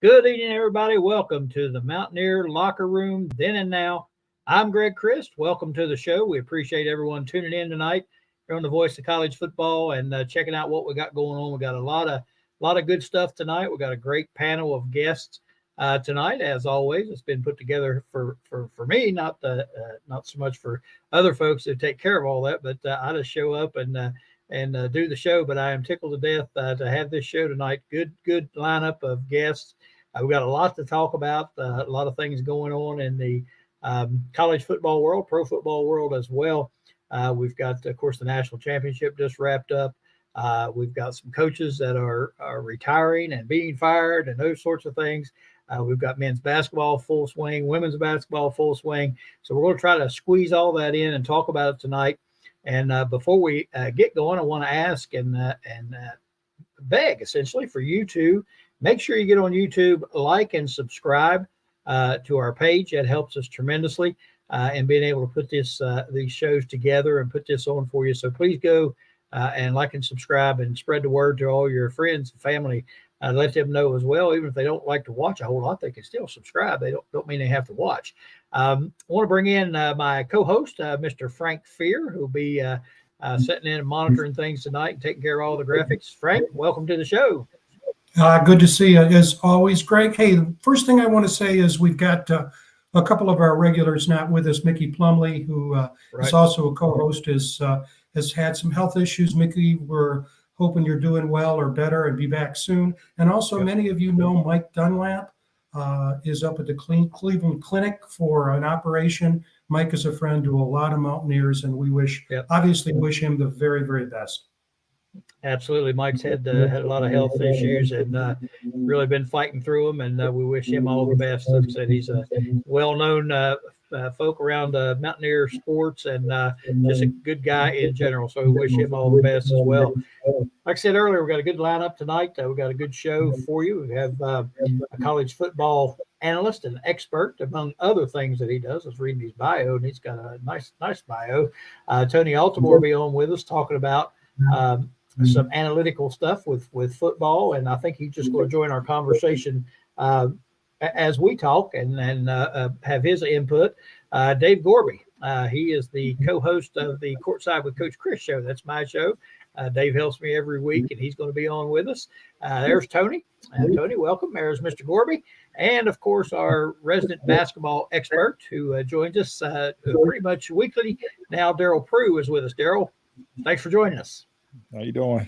Good evening, everybody. Welcome to the Mountaineer Locker Room Then and Now. I'm Greg Christ. Welcome to the show. We appreciate everyone tuning in tonight. You're on the Voice of College Football and checking out what we got going on. We got a lot of good stuff tonight. We got a great panel of guests tonight, as always. It's been put together for me, not so much for other folks that take care of all that, but I just show up and do the show. But I am tickled to death to have this show tonight. Good lineup of guests. We've got a lot to talk about, a lot of things going on in the college football world, pro football world as well. We've got, of course, the national championship just wrapped up. We've got some coaches that are retiring and being fired and those sorts of things. We've got men's basketball full swing, women's basketball full swing. So we're going to try to squeeze all that in and talk about it tonight. And before we get going, I want to ask and beg, essentially, for you to make sure you get on YouTube, like and subscribe to our page. That helps us tremendously in being able to put these shows together and put this on for you. So please go and like and subscribe and spread the word to all your friends and family. Let them know as well, even if they don't like to watch a whole lot, they can still subscribe. They don't mean they have to watch. I want to bring in my co-host, Mr. Frank Fear, who'll be sitting in and monitoring things tonight and taking care of all the graphics. Frank, welcome to the show. Good to see you, as always, Greg. Hey, the first thing I want to say is we've got a couple of our regulars not with us. Mickey Plumley, who is also a co-host, has had some health issues. Mickey, we're hoping you're doing well or better and be back soon. And also, many of you know Mike Dunlap is up at the Cleveland Clinic for an operation. Mike is a friend to a lot of Mountaineers, and we obviously wish him the very, very best. Absolutely. Mike's had a lot of health issues and really been fighting through them, and we wish him all the best. Like I said, he's a well-known folk around Mountaineer sports and just a good guy in general. So we wish him all the best as well. Like I said earlier, we've got a good lineup tonight. We've got a good show for you. We have a college football analyst and expert, among other things that he does. I was reading his bio, and he's got a nice bio. Tony Altamore will be on with us talking about some analytical stuff with football, and I think he's just going to join our conversation as we talk and have his input. Dave Gorby, he is the co-host of the Courtside with Coach Chris show. That's my show. Dave helps me every week, and he's going to be on with us. There's Tony. Tony, welcome. There's Mr. Gorby. And, of course, our resident basketball expert who joins us pretty much weekly now, Daryl Prue is with us. Daryl, thanks for joining us. How you doing?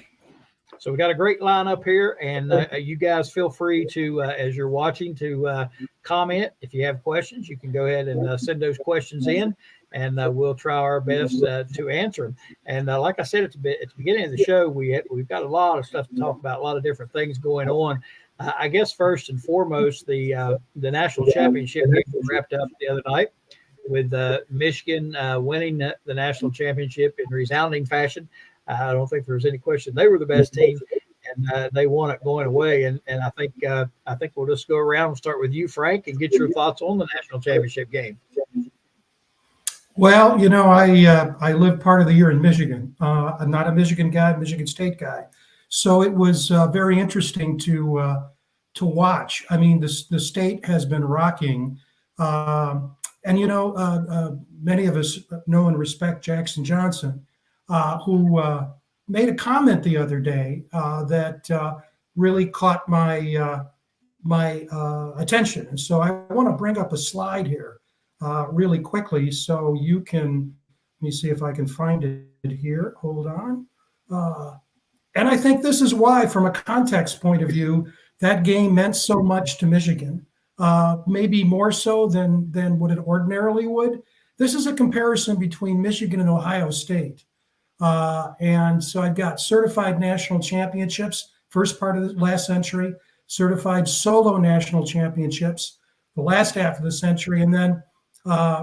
So we got a great lineup here, and you guys feel free to, as you're watching, to comment. If you have questions, you can go ahead and send those questions in, and we'll try our best to answer them. And like I said at the beginning of the show, we've got a lot of stuff to talk about, a lot of different things going on. I guess first and foremost, the national championship wrapped up the other night with Michigan winning the national championship in resounding fashion. I don't think there's any question they were the best team, and they won it going away. And I think we'll just go around and start with you, Frank, and get your thoughts on the national championship game. Well, you know, I lived part of the year in Michigan. I'm not a Michigan guy, Michigan State guy, so it was very interesting to watch. I mean, the state has been rocking, and you know, many of us know and respect Jackson Johnson. Who made a comment the other day that really caught my attention. And so I want to bring up a slide here really quickly so you can, let me see if I can find it here. Hold on. And I think this is why, from a context point of view, that game meant so much to Michigan, maybe more so than what it ordinarily would. This is a comparison between Michigan and Ohio State. And so I've got certified national championships, first part of the last century, certified solo national championships, the last half of the century, and then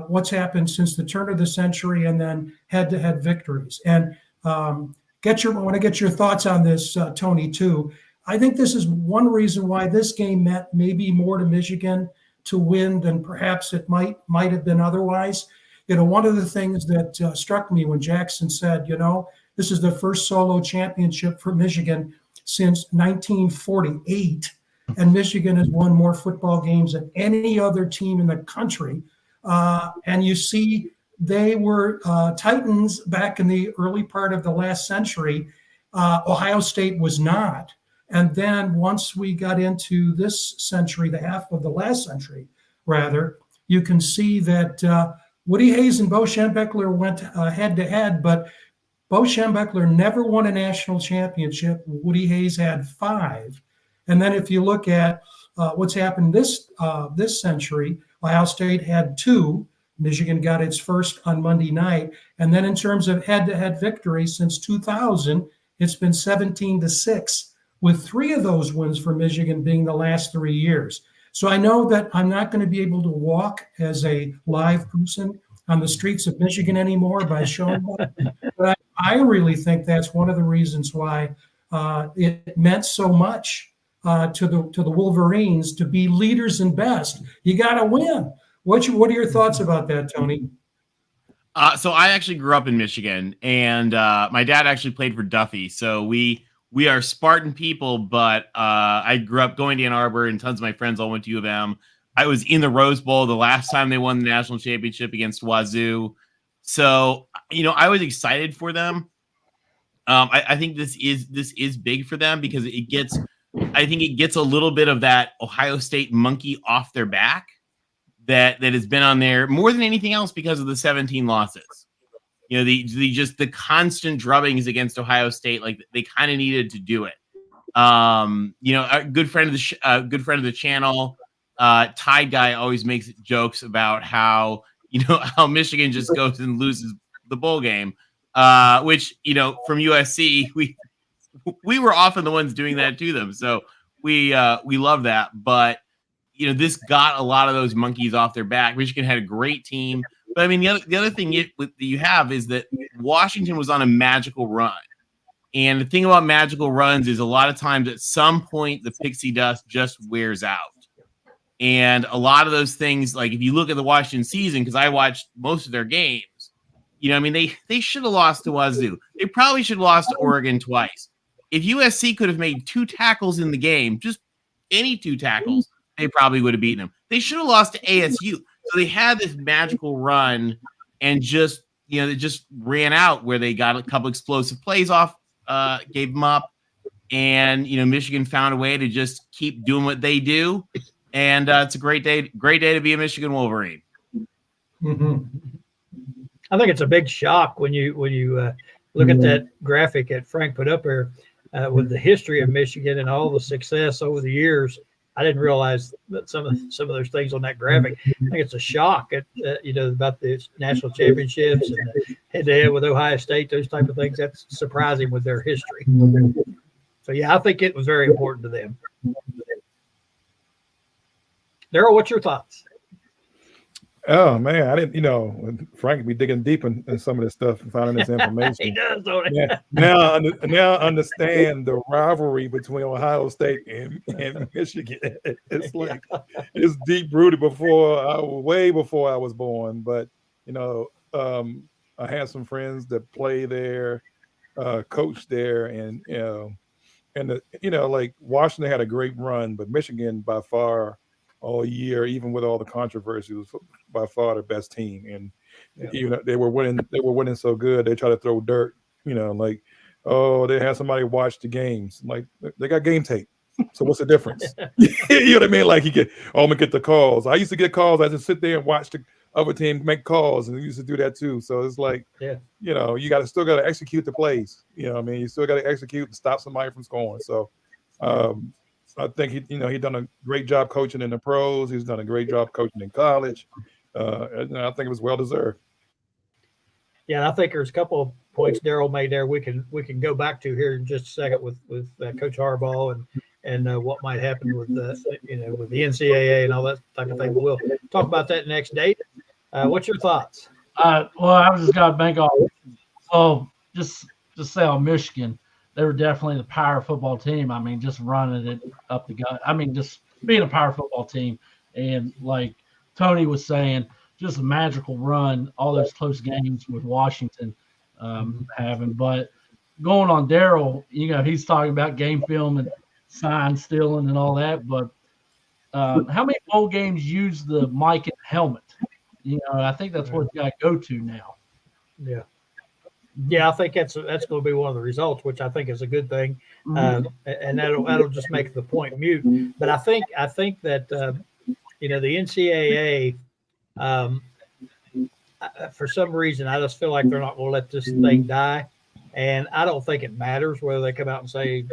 what's happened since the turn of the century, and then head-to-head victories. And I want to get your thoughts on this, Tony, too. I think this is one reason why this game meant maybe more to Michigan to win than perhaps it might have been otherwise. You know, one of the things that struck me when Jackson said, you know, this is the first solo championship for Michigan since 1948. and Michigan has won more football games than any other team in the country. And you see, they were Titans back in the early part of the last century. Ohio State was not. And then once we got into this century, the half of the last century, rather, you can see that Woody Hayes and Bo Schembechler went head to head, but Bo Schembechler never won a national championship. Woody Hayes had 5. And then if you look at what's happened this century, Ohio State had 2. Michigan got its first on Monday night. And then in terms of head-to-head victories since 2000, it's been 17-6, with 3 of those wins for Michigan being the last 3 years. So I know that I'm not going to be able to walk as a live person on the streets of Michigan anymore by showing that. But I really think that's one of the reasons why it meant so much to the Wolverines to be leaders and best. You got to win. What are your thoughts about that, Tony? So I actually grew up in Michigan, and my dad actually played for Duffy. So we are Spartan people, but I grew up going to Ann Arbor, and tons of my friends all went to U of M. I was in the Rose Bowl the last time they won the national championship against Wazoo. So, I was excited for them. I think this is big for them because I think it gets a little bit of that Ohio State monkey off their back that has been on there more than anything else because of the 17 losses. The constant drubbings against Ohio State, like they kind of needed to do it. A good friend of the channel, Tide Guy, always makes jokes about how Michigan just goes and loses the bowl game, which from USC we were often the ones doing that to them. So we love that, but this got a lot of those monkeys off their back. Michigan had a great team, but I mean the other thing that you have is that Washington was on a magical run. And the thing about magical runs is a lot of times at some point the pixie dust just wears out. And a lot of those things, like if you look at the Washington season, because I watched most of their games, they should have lost to Wazoo. They probably should have lost to Oregon twice. If USC could have made 2 tackles in the game, just any 2 tackles, they probably would have beaten them. They should have lost to ASU. So they had this magical run and just, they just ran out where they got a couple explosive plays off, gave them up. And, Michigan found a way to just keep doing what they do. And it's a great day to be a Michigan Wolverine. Mm-hmm. I think it's a big shock when you look at that graphic that Frank put up there with the history of Michigan and all the success over the years. I didn't realize that some of those things on that graphic. I think it's a shock at about the national championships and head-to-head with Ohio State, those type of things. That's surprising with their history. So yeah, I think it was very important to them. Daryl, what's your thoughts? Oh man, I didn't. Frank be digging deep in some of this stuff and finding this information. He does, don't he? Yeah. Now understand the rivalry between Ohio State and Michigan. It's like it's deep rooted way before I was born. But I had some friends that play there, coach there, and like Washington had a great run, but Michigan by far all year, even with all the controversy, was by far the best team. And they were winning so good, they try to throw dirt, like, oh, they had somebody watch the games. Like, they got game tape. So what's the difference? You know what I mean? Like, I'm gonna get the calls. I used to get calls. I just sit there and watch the other team make calls, and we used to do that too. So it's like, you still got to execute the plays. You still got to execute and stop somebody from scoring. So, I think he done a great job coaching in the pros. He's done a great job coaching in college. And I think it was well deserved. Yeah, and I think there's a couple of points Daryl made there we can go back to here in just a second with Coach Harbaugh and what might happen with the NCAA and all that type of thing. But we'll talk about that next date. What's your thoughts? Well, I was just got to bank off. So just say on Michigan. They were definitely the power football team. I mean, just running it up the gut. I mean, just being a power football team. And like Tony was saying, just a magical run, all those close games with Washington having. But going on Daryl, he's talking about game film and sign stealing and all that. But how many bowl games use the mic and helmet? I think that's what you got to go to now. Yeah. Yeah, I think that's going to be one of the results, which I think is a good thing, and that'll just make the point mute. But I think that the NCAA, for some reason, I just feel like they're not going to let this thing die, and I don't think it matters whether they come out and say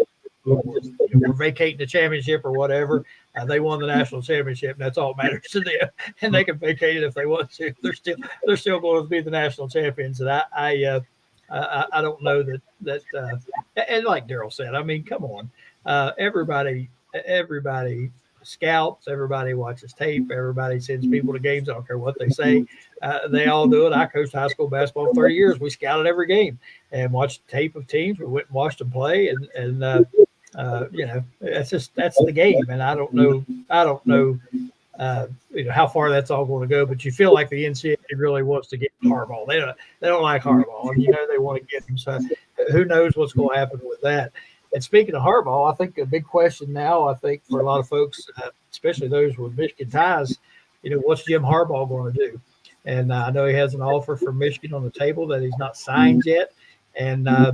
we're vacating the championship or whatever. They won the national championship. And that's all that matters to them, and they can vacate it if they want to. They're still going to be the national champions, and I don't know that and like Daryl said, I mean, come on, everybody scouts, everybody watches tape, everybody sends people to games. I don't care what they say. They all do it. I coached high school basketball for 30 years. We scouted every game and watched tape of teams. We went and watched them play, and that's the game. And I don't know how far that's all going to go, but you feel like the NCAA really wants to get Harbaugh. They don't like Harbaugh, and they want to get him. So who knows what's going to happen with that? And speaking of Harbaugh, I think a big question now, I think for a lot of folks, especially those with Michigan ties, what's Jim Harbaugh going to do? And I know he has an offer from Michigan on the table that he's not signed yet. And I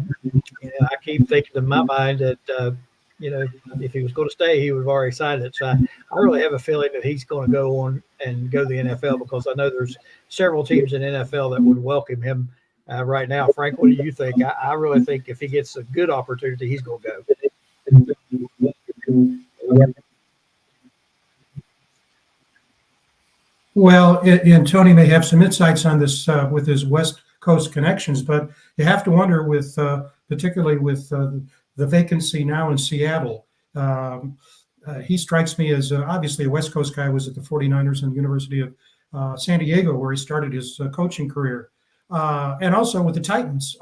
keep thinking in my mind that if he was going to stay, he would have already signed it. So I really have a feeling that he's going to go on and go to the NFL, because I know there's several teams in NFL that would welcome him right now. Frank, what do you think? I really think if he gets a good opportunity, he's going to go. Well, and Tony may have some insights on this with his West Coast connections, but you have to wonder particularly with the vacancy now in Seattle. He strikes me as obviously a West Coast guy. Was at the 49ers and the University of San Diego, where he started his coaching career. And also with the Titans,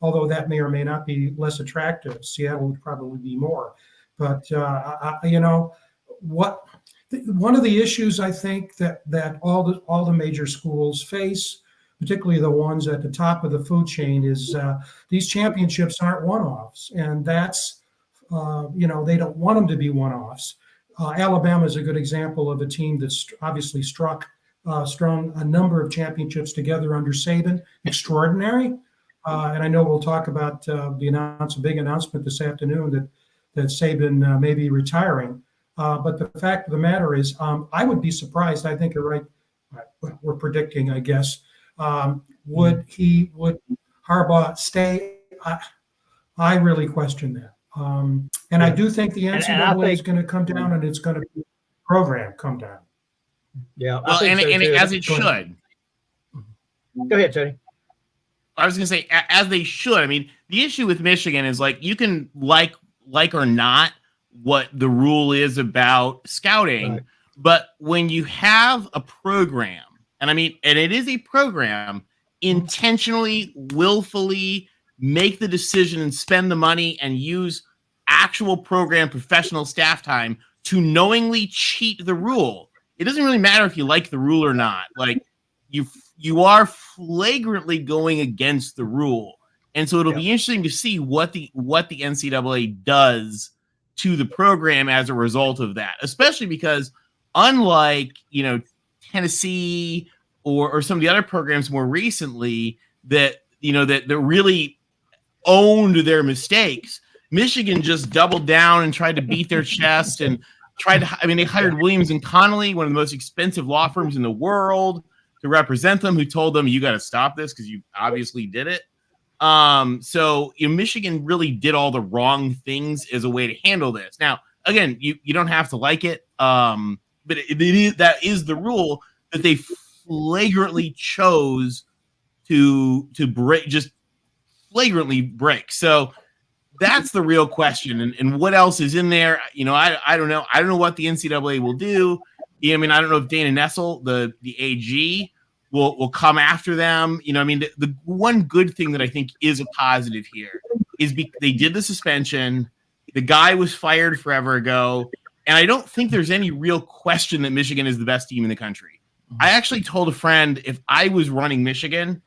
although that may or may not be less attractive. Seattle would probably be more. But, one of the issues I think that all the major schools face, particularly the ones at the top of the food chain, is these championships aren't one-offs. And that's, they don't want them to be one-offs. Alabama is a good example of a team that's obviously strung a number of championships together under Saban. Extraordinary. And I know we'll talk about a big announcement this afternoon that Saban may be retiring. But the fact of the matter is, I would be surprised. I think you're right. We're predicting, I guess. Would Harbaugh stay? I really question that. And I do think the NCAA is going to come down, and it's going to be program come down. Yeah, well, and as it should. Go ahead, Tony. I was going to say, as they should. I mean, the issue with Michigan is, like, you can like or not what the rule is about scouting, right. But when you have a program, and it is a program, intentionally, willfully make the decision and spend the money and use actual program professional staff time to knowingly cheat the rule. It doesn't really matter if you like the rule or not. Like, you are flagrantly going against the rule. And so it'll be interesting to see what the NCAA does to the program as a result of that, especially because unlike, Tennessee or some of the other programs more recently that really owned their mistakes, Michigan just doubled down and tried to beat their chest and they hired Williams and Connolly, one of the most expensive law firms in the world, to represent them, who told them, you got to stop this because you obviously did it. So Michigan really did all the wrong things as a way to handle this. Now, again, you don't have to like it, but that is the rule that they flagrantly chose to break, just flagrantly break. So that's the real question. And what else is in there? I don't know. I don't know what the NCAA will do. I don't know if Dana Nessel, the AG, will come after them. The one good thing that I think is a positive here is they did the suspension. The guy was fired forever ago. And I don't think there's any real question that Michigan is the best team in the country. I actually told a friend, if I was running Michigan,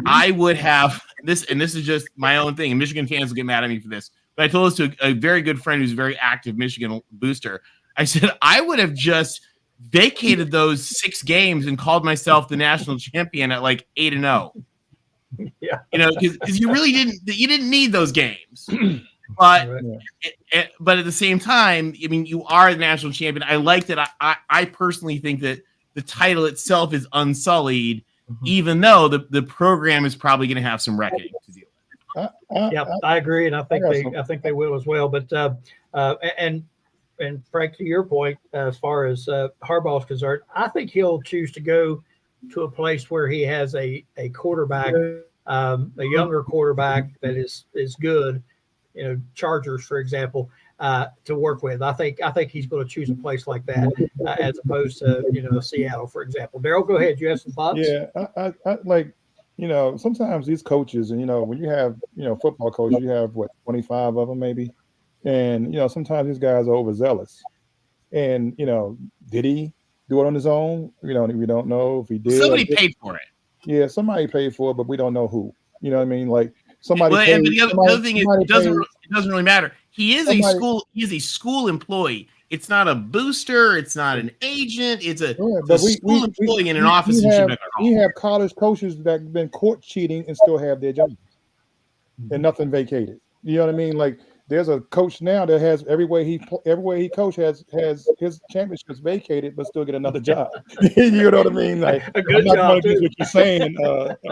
I would have this, and this is just my own thing, and Michigan fans will get mad at me for this. but I told this to a very good friend who's a very active Michigan booster. I said, I would have just vacated those 6 games and called myself the national champion at like 8-0. Yeah. Because you really didn't need those games. But but at the same time, I mean, you are the national champion. I like that. I personally think that the title itself is unsullied, even though the program is probably going to have some reckoning to deal with. I agree, and I think they will as well. But and Frank, to your point, as far as Harbaugh is concerned, I think he'll choose to go to a place where he has a quarterback, a younger quarterback that is good. Chargers, for example, to work with. I think he's going to choose a place like that as opposed to Seattle, for example. Daryl, go ahead. You have some thoughts? Yeah, I like sometimes these coaches, and when you have football coaches, you have 25 of them maybe, and sometimes these guys are overzealous. And did he do it on his own? We don't know if he did. Somebody paid for it. Yeah, somebody paid for it, but we don't know who. You know what I mean? Like. Somebody and the other thing is, it doesn't really matter. He is a school employee. It's not a booster. It's not an agent. It's a school employee in an office. We have college coaches that have been caught cheating and still have their jobs, and nothing vacated. You know what I mean? Like there's a coach now that has everywhere he coach has his championships vacated, but still get another job. You know what I mean? Like a good job. What you're saying,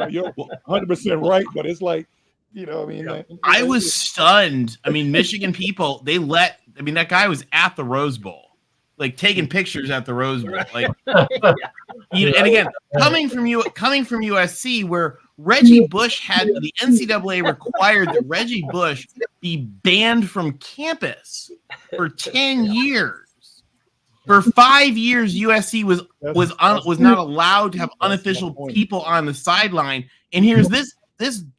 you're 100% right, but it's like. You know what I mean? Like, I was stunned. I mean, Michigan people, that guy was at the Rose Bowl, like taking pictures at the Rose Bowl. Like, and again, coming from USC, where Reggie Bush had the NCAA required that Reggie Bush be banned from campus for 10 years. For 5 years, USC was not allowed to have unofficial people on the sideline. And here's this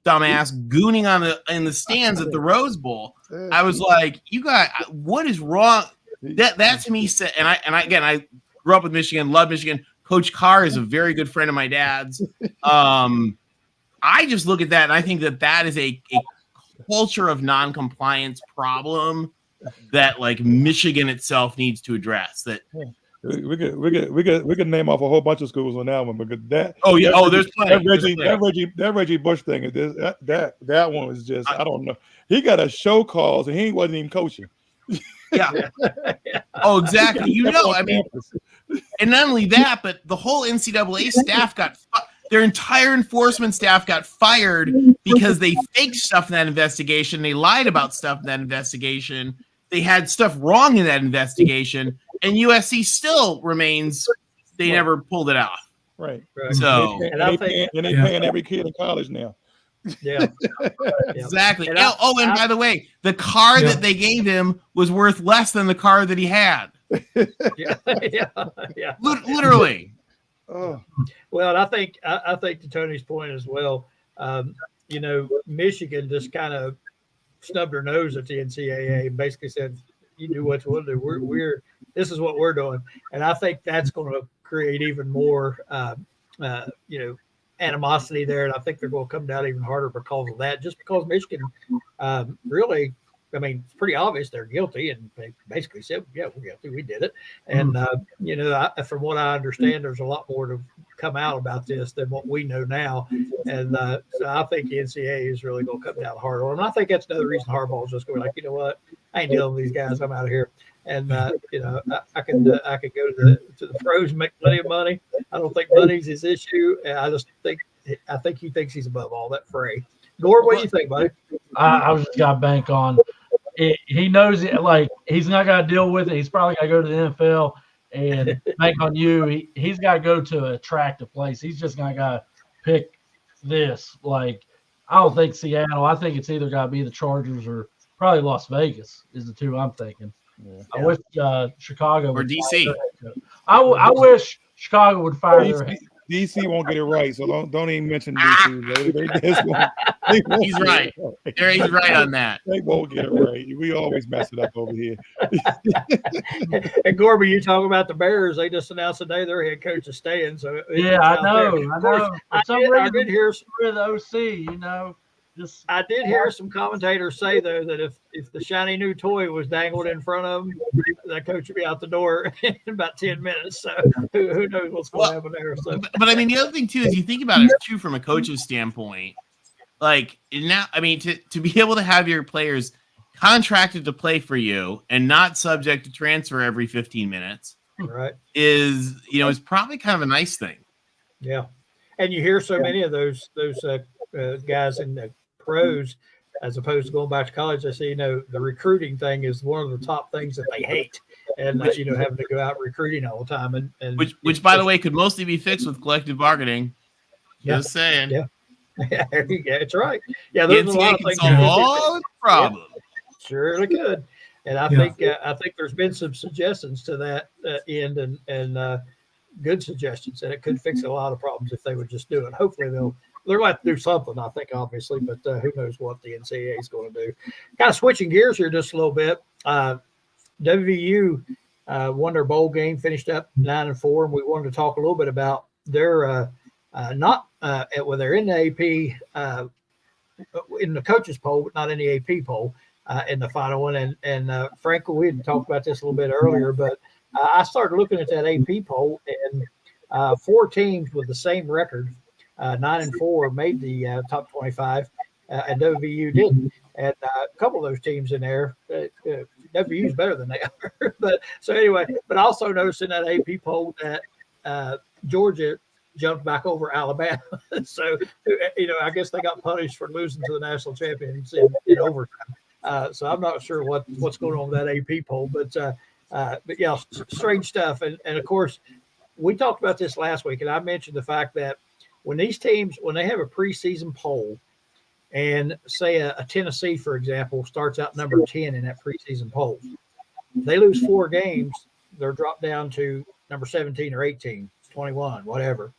dumbass gooning in the stands at the Rose Bowl. I was like, you guys, what is wrong? That to me said, and I grew up with Michigan, love Michigan. Coach Carr is a very good friend of my dad's. I just look at that and I think that is a culture of non-compliance problem that like Michigan itself needs to address. That we could name off a whole bunch of schools on that one, because that. Oh yeah. There's plenty. That Reggie Bush thing. That one was just. I don't know. He got a show calls and he wasn't even coaching. Yeah. Oh, exactly. I mean, and not only that, but the whole NCAA staff their entire enforcement staff got fired because they faked stuff in that investigation. They lied about stuff in that investigation. They had stuff wrong in that investigation. And USC still remains, they never pulled it off. Right. So, and they're paying every kid in college now. Yeah. Exactly. And by the way, the car that they gave him was worth less than the car that he had. Yeah. Literally. Oh. Well, I think to Tony's point as well, Michigan just kind of snubbed her nose at the NCAA and basically said, you do what you want to do. This is what we're doing. And I think that's going to create even more, animosity there. And I think they're going to come down even harder because of that, just because Michigan really, I mean, it's pretty obvious they're guilty. And they basically said, yeah, we're guilty. We did it. And, from what I understand, there's a lot more to come out about this than what we know now. And so I think the NCAA is really going to come down hard on them. And I think that's another reason Harbaugh is just going like, you know what? I ain't dealing with these guys. I'm out of here. And I could go to the pros and make plenty of money. I don't think money's his issue. And I think he thinks he's above all that fray. Gord, what do you think, buddy? I was just got to bank on it. He knows it. Like he's not got to deal with it. He's probably got to go to the NFL and bank on you. He's got to go to an attractive place. He's just got to pick this. Like I don't think Seattle. I think it's either got to be the Chargers or probably Las Vegas is the two I'm thinking. Yeah. I wish Chicago or DC. I wish Chicago would fire their DC won't get it right, so don't even mention DC. He's right. He's right on that. They won't get it right. We always mess it up over here. And Gorby, you talk about the Bears. They just announced today their head coach is staying. So yeah, I know. For some reason, I did hear the OC. Just I did hear some commentators say though that if the shiny new toy was dangled in front of them, that coach would be out the door in about 10 minutes. So who knows what's going to happen there? So, but I mean, the other thing too is you think about it too from a coach's standpoint. Like now, I mean, to be able to have your players contracted to play for you and not subject to transfer every 15 minutes, right, is probably kind of a nice thing. Yeah, and you hear so many of those guys in the pros, as opposed to going back to college. They say the recruiting thing is one of the top things that they hate, and having to go out recruiting all the time, and which by the way could mostly be fixed with collective bargaining. Just saying. Yeah. Yeah, it's right. Yeah, there's a lot of things solve all the problems. Yeah, surely could. And I think there's been some suggestions to that end, and good suggestions, and it could fix a lot of problems if they would just do it. Hopefully they're going to have to do something, I think, obviously, but who knows what the NCAA is going to do. Kind of switching gears here just a little bit. WVU won their bowl game, finished up 9-4, and we wanted to talk a little bit about their they're in the AP in the coaches poll, but not in the AP poll in the final one. And Frank, we had talked about this a little bit earlier, but I started looking at that AP poll, and 4 teams with the same record, 9-4, made the top 25, and WVU didn't. And a couple of those teams in there, WVU is better than they are. But I also noticed in that AP poll that Georgia jumped back over Alabama. So, I guess they got punished for losing to the national champions in overtime. So I'm not sure what's going on with that AP poll, but yeah, strange stuff. And of course, we talked about this last week, and I mentioned the fact that when these teams, when they have a preseason poll, and say a Tennessee, for example, starts out number 10 in that preseason poll, they lose 4 games, they're dropped down to number 17 or 18, 21, whatever.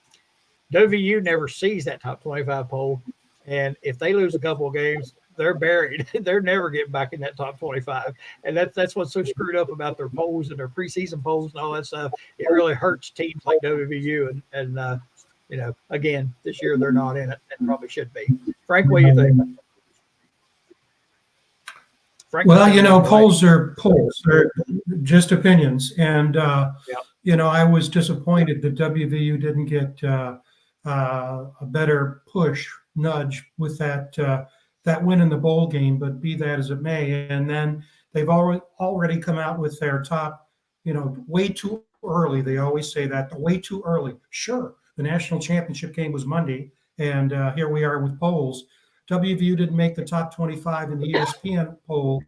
WVU never sees that top 25 poll, and if they lose a couple of games, they're buried. They're never getting back in that top 25, and that's what's so screwed up about their polls and their preseason polls and all that stuff. It really hurts teams like WVU, and again, this year they're not in it and probably should be. Frank, what do you think? Frank, polls are polls. They're just opinions, and I was disappointed that WVU didn't get a better nudge with that win in the bowl game. But be that as it may, and then they've already come out with their top, way too early. They always say that way too early. Sure, the national championship game was Monday, and here we are with polls. WVU didn't make the top 25 in the ESPN poll.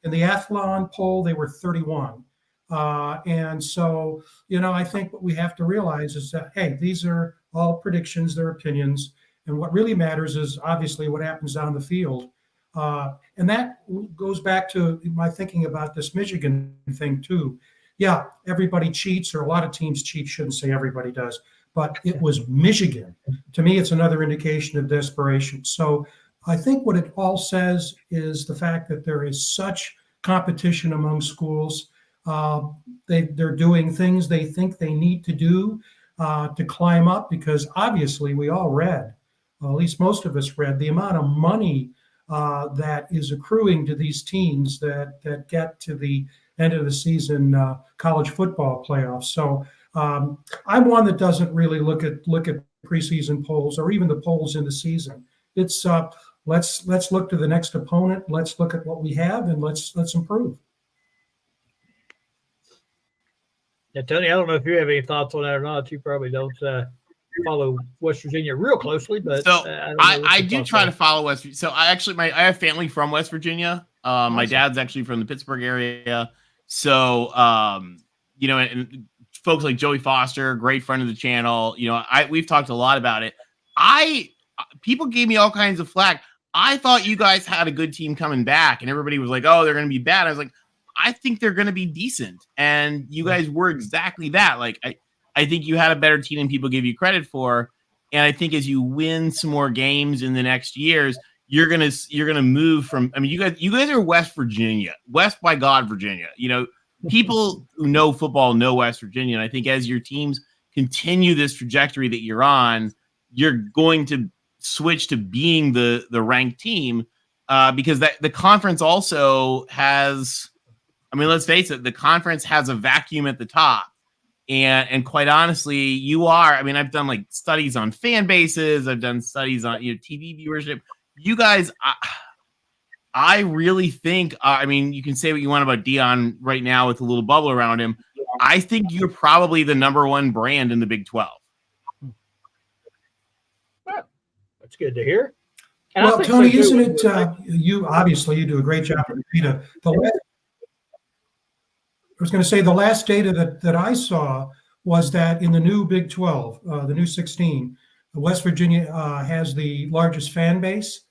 In the Athlon poll, they were 31. And so, I think what we have to realize is that, hey, these are all predictions, they're opinions. And what really matters is obviously what happens down the field. And that goes back to my thinking about this Michigan thing too. Yeah, everybody cheats, or a lot of teams cheat. Shouldn't say everybody does, but it was Michigan. To me, it's another indication of desperation. So I think what it all says is the fact that there is such competition among schools. They're doing things they think they need to do to climb up, because obviously we all read, well, at least most of us read, the amount of money that is accruing to these teams that get to the end of the season college football playoffs. So I'm one that doesn't really look at preseason polls or even the polls in the season. It's let's look to the next opponent. Let's look at what we have, and let's improve. Now, Tony, I don't know if you have any thoughts on that or not. You probably don't follow West Virginia real closely, but so I do try to follow West Virginia. So I have family from West Virginia. Awesome. My dad's actually from the Pittsburgh area. So, and folks like Joey Foster, great friend of the channel, we've talked a lot about it. People gave me all kinds of flack. I thought you guys had a good team coming back, and everybody was like, oh, they're going to be bad. I was like, I think they're going to be decent. And you guys were exactly that. Like, I think you had a better team than people give you credit for. And I think as you win some more games in the next years, you're gonna move from. I mean, you guys are West Virginia, West by God, Virginia. People who know football know West Virginia. And I think as your teams continue this trajectory that you're on, you're going to switch to being the ranked team, because that the conference also has, I mean, let's face it, the conference has a vacuum at the top. And quite honestly, I mean, I've done like studies on fan bases. I've done studies on, TV viewership. You guys, I really think, I mean, you can say what you want about Dion right now with a little bubble around him. I think you're probably the number one brand in the Big 12. Well, that's good to hear. And well, Tony, isn't it, you do a great job with data. I was going to say the last data that I saw was that in the new Big 12, the new 16, West Virginia has the largest fan base.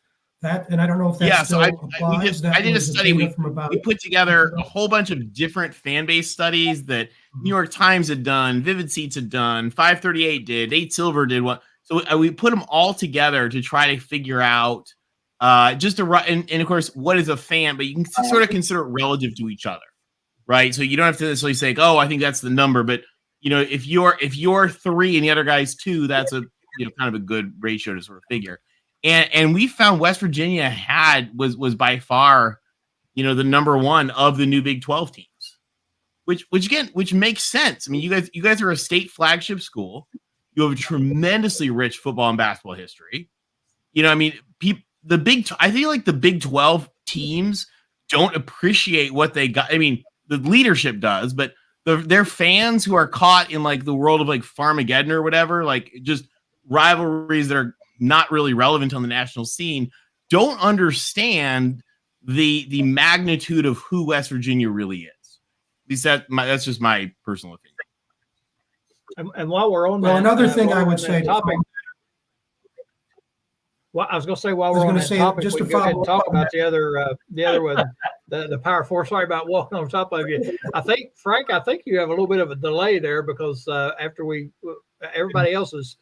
And I don't know if that still applies. I did a study. We put together a whole bunch of different fan base studies that New York Times had done, Vivid Seats had done, 538 did, 8 Silver did one. So we put them all together to try to figure out and of course, what is a fan? But you can sort of consider it relative to each other. Right. So you don't have to necessarily say, oh, I think that's the number. But, if you're 3 and the other guy's 2, that's a, kind of a good ratio to sort of figure. And we found West Virginia was by far, the number one of the new Big 12 teams, which makes sense. I mean, you guys are a state flagship school. You have a tremendously rich football and basketball history. I mean, I feel like the Big 12 teams don't appreciate what they got. I mean, the leadership does, but their fans who are caught in like the world of like Farmageddon or whatever, like just rivalries that are not really relevant on the national scene, don't understand the magnitude of who West Virginia really is. At least that's just my personal opinion. And while we're on another thing I would say topic. Well, I was going to say while we're on that topic, just we can go ahead and talk about the other one. The Power 4. Sorry about walking on top of you. I think, Frank, you have a little bit of a delay there because after everybody else is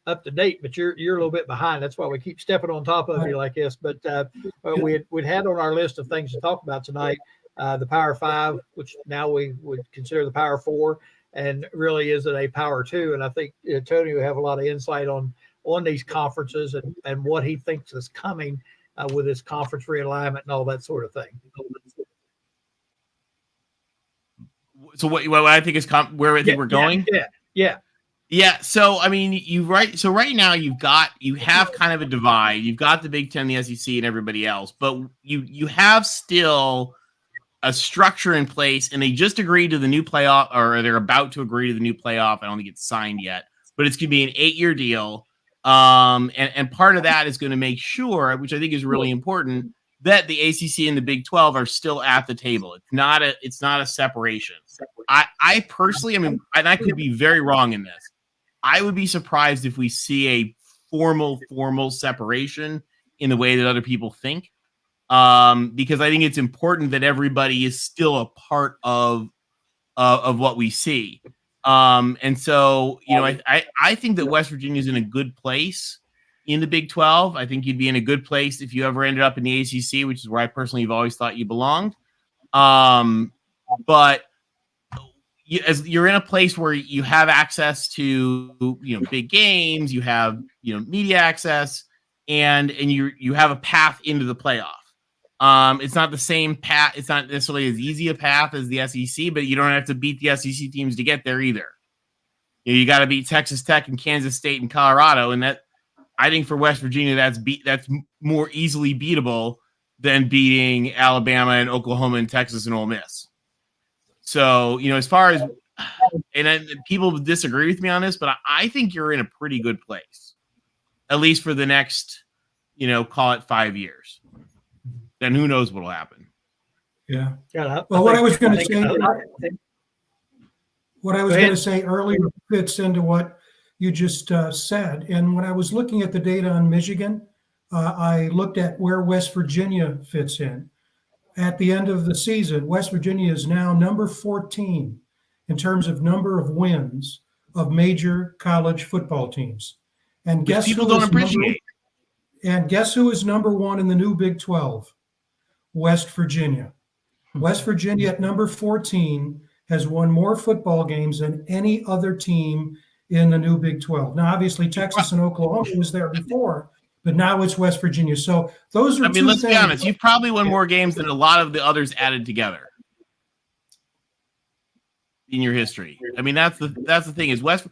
up to date, but you're a little bit behind. That's why we keep stepping on top of you like this. But we'd had on our list of things to talk about tonight the Power 5, which now we would consider the Power 4, and really is it a Power 2. And I think Tony will have a lot of insight on these conferences and what he thinks is coming with this conference realignment and all that sort of thing. So what I think is where I think we're going? Yeah. So, I mean, so right now you have kind of a divide. You've got the Big Ten, the SEC, and everybody else, but you have still a structure in place, and they just agreed to the new playoff, or they're about to agree to the new playoff. I don't think it's signed yet, but it's going to be an 8-year deal. And part of that is going to make sure, which I think is really important, that the ACC and the Big 12 are still at the table. It's not a separation. I personally, I mean, and I could be very wrong in this, I would be surprised if we see a formal separation in the way that other people think, because I think it's important that everybody is still a part of what we see. And so, I think that West Virginia is in a good place in the Big 12. I think you'd be in a good place if you ever ended up in the ACC, which is where I personally have always thought you belonged. But as you're in a place where you have access to, big games, you have, media access, and you have a path into the playoff. It's not the same path. It's not necessarily as easy a path as the SEC, but you don't have to beat the SEC teams to get there either. You got to beat Texas Tech and Kansas State and Colorado, and that, I think, for West Virginia, that's more easily beatable than beating Alabama and Oklahoma and Texas and Ole Miss. So, as far as, and people disagree with me on this, but I think you're in a pretty good place, at least for the next, call it 5 years. Then who knows what will happen? Yeah. Well, what I was going to say earlier fits into what you just said. And when I was looking at the data on Michigan, I looked at where West Virginia fits in. At the end of the season, West Virginia is now number 14 in terms of number of wins of major college football teams. And guess people don't appreciate. And guess who is number 1 in the new Big 12? West Virginia. West Virginia at number 14 has won more football games than any other team in the new Big 12. Now, obviously, Texas and Oklahoma was there before, but now it's West Virginia. So those are I mean, two let's things. be honest. You've probably won more games than a lot of the others added together in your history. I mean, that's the thing is West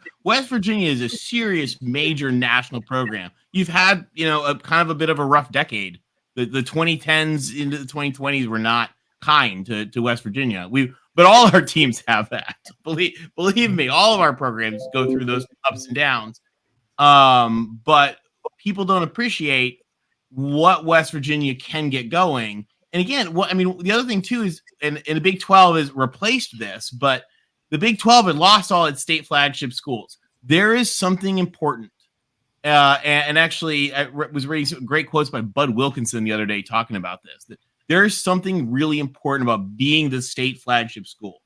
Virginia is a serious major national program. You've had, a kind of a bit of a rough decade. The 2010s into the 2020s were not kind to West Virginia. But all our teams have that. Believe me, all of our programs go through those ups and downs. But people don't appreciate what West Virginia can get going. And again, the other thing too is, and the Big 12 has replaced this, but the Big 12 had lost all its state flagship schools. There is something important. And actually, I was reading some great quotes by Bud Wilkinson the other day talking about this, that there is something really important about being the state flagship school,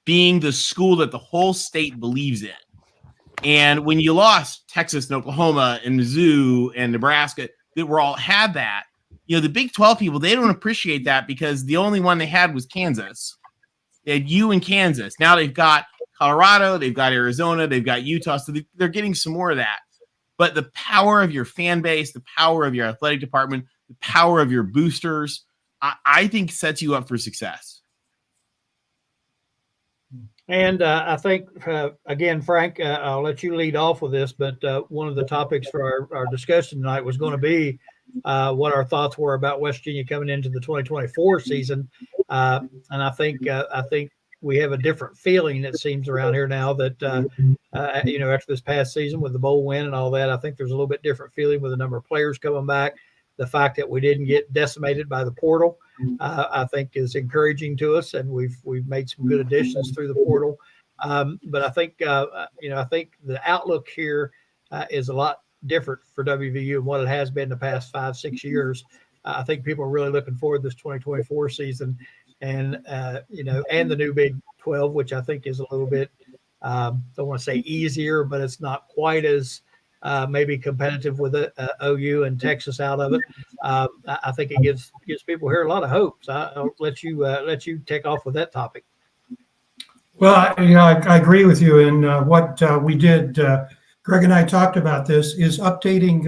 being the school that the whole state believes in. And when you lost Texas and Oklahoma and Mizzou and Nebraska, that were all had that, the Big 12 people, they don't appreciate that because the only one they had was Kansas. They had you and Kansas. Now they've got Colorado, they've got Arizona, they've got Utah. So they're getting some more of that. But the power of your fan base, the power of your athletic department, the power of your boosters, I think sets you up for success. And I think, again, Frank, I'll let you lead off with this, but one of the topics for our discussion tonight was going to be what our thoughts were about West Virginia coming into the 2024 season. And I think we have a different feeling, it seems, around here now that, after this past season with the bowl win and all that, I think there's a little bit different feeling with the number of players coming back. The fact that we didn't get decimated by the portal, I think is encouraging to us, and we've made some good additions through the portal. But I think, I think the outlook here is a lot different for WVU and what it has been the past 5-6 years. I think people are really looking forward to this 2024 season, and and the new Big 12, which I think is a little bit, don't want to say easier, but it's not quite as maybe competitive with OU and Texas out of it. I think it gives people here a lot of hope. So I'll let you take off with that topic. Well, I agree with you. And what we did, Greg and I talked about this, is updating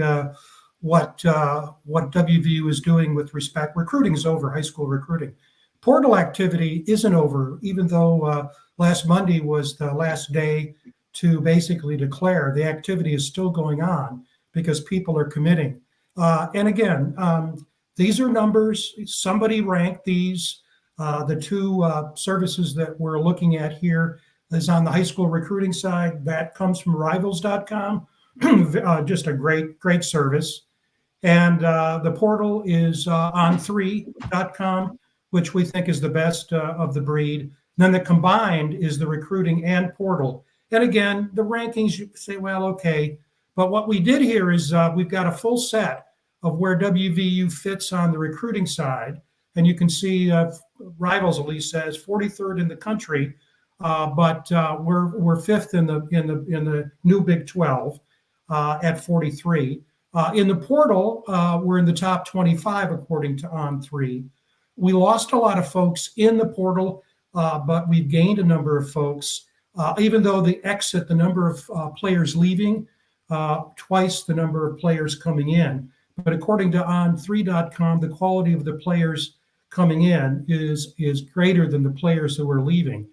what WVU is doing with respect. Recruiting is over, high school recruiting. Portal activity isn't over, even though last Monday was the last day to basically declare. The activity is still going on because people are committing. And again, these are numbers. Somebody ranked these. The two services that we're looking at here is on the high school recruiting side. That comes from rivals.com, just a great service. And the portal is on3.com, which we think is the best of the breed. And then the combined is the recruiting and portal. And again, the rankings, you say, well, okay. But what we did here is we've got a full set of where WVU fits on the recruiting side. And you can see Rivals at least says 43rd in the country, but we're fifth in the new Big 12 at 43. In the portal, we're in the top 25 according to On3. We lost a lot of folks in the portal, but we've gained a number of folks. Even though the exit, the number of players leaving, twice the number of players coming in. But according to on3.com, the quality of the players coming in is greater than the players who are leaving.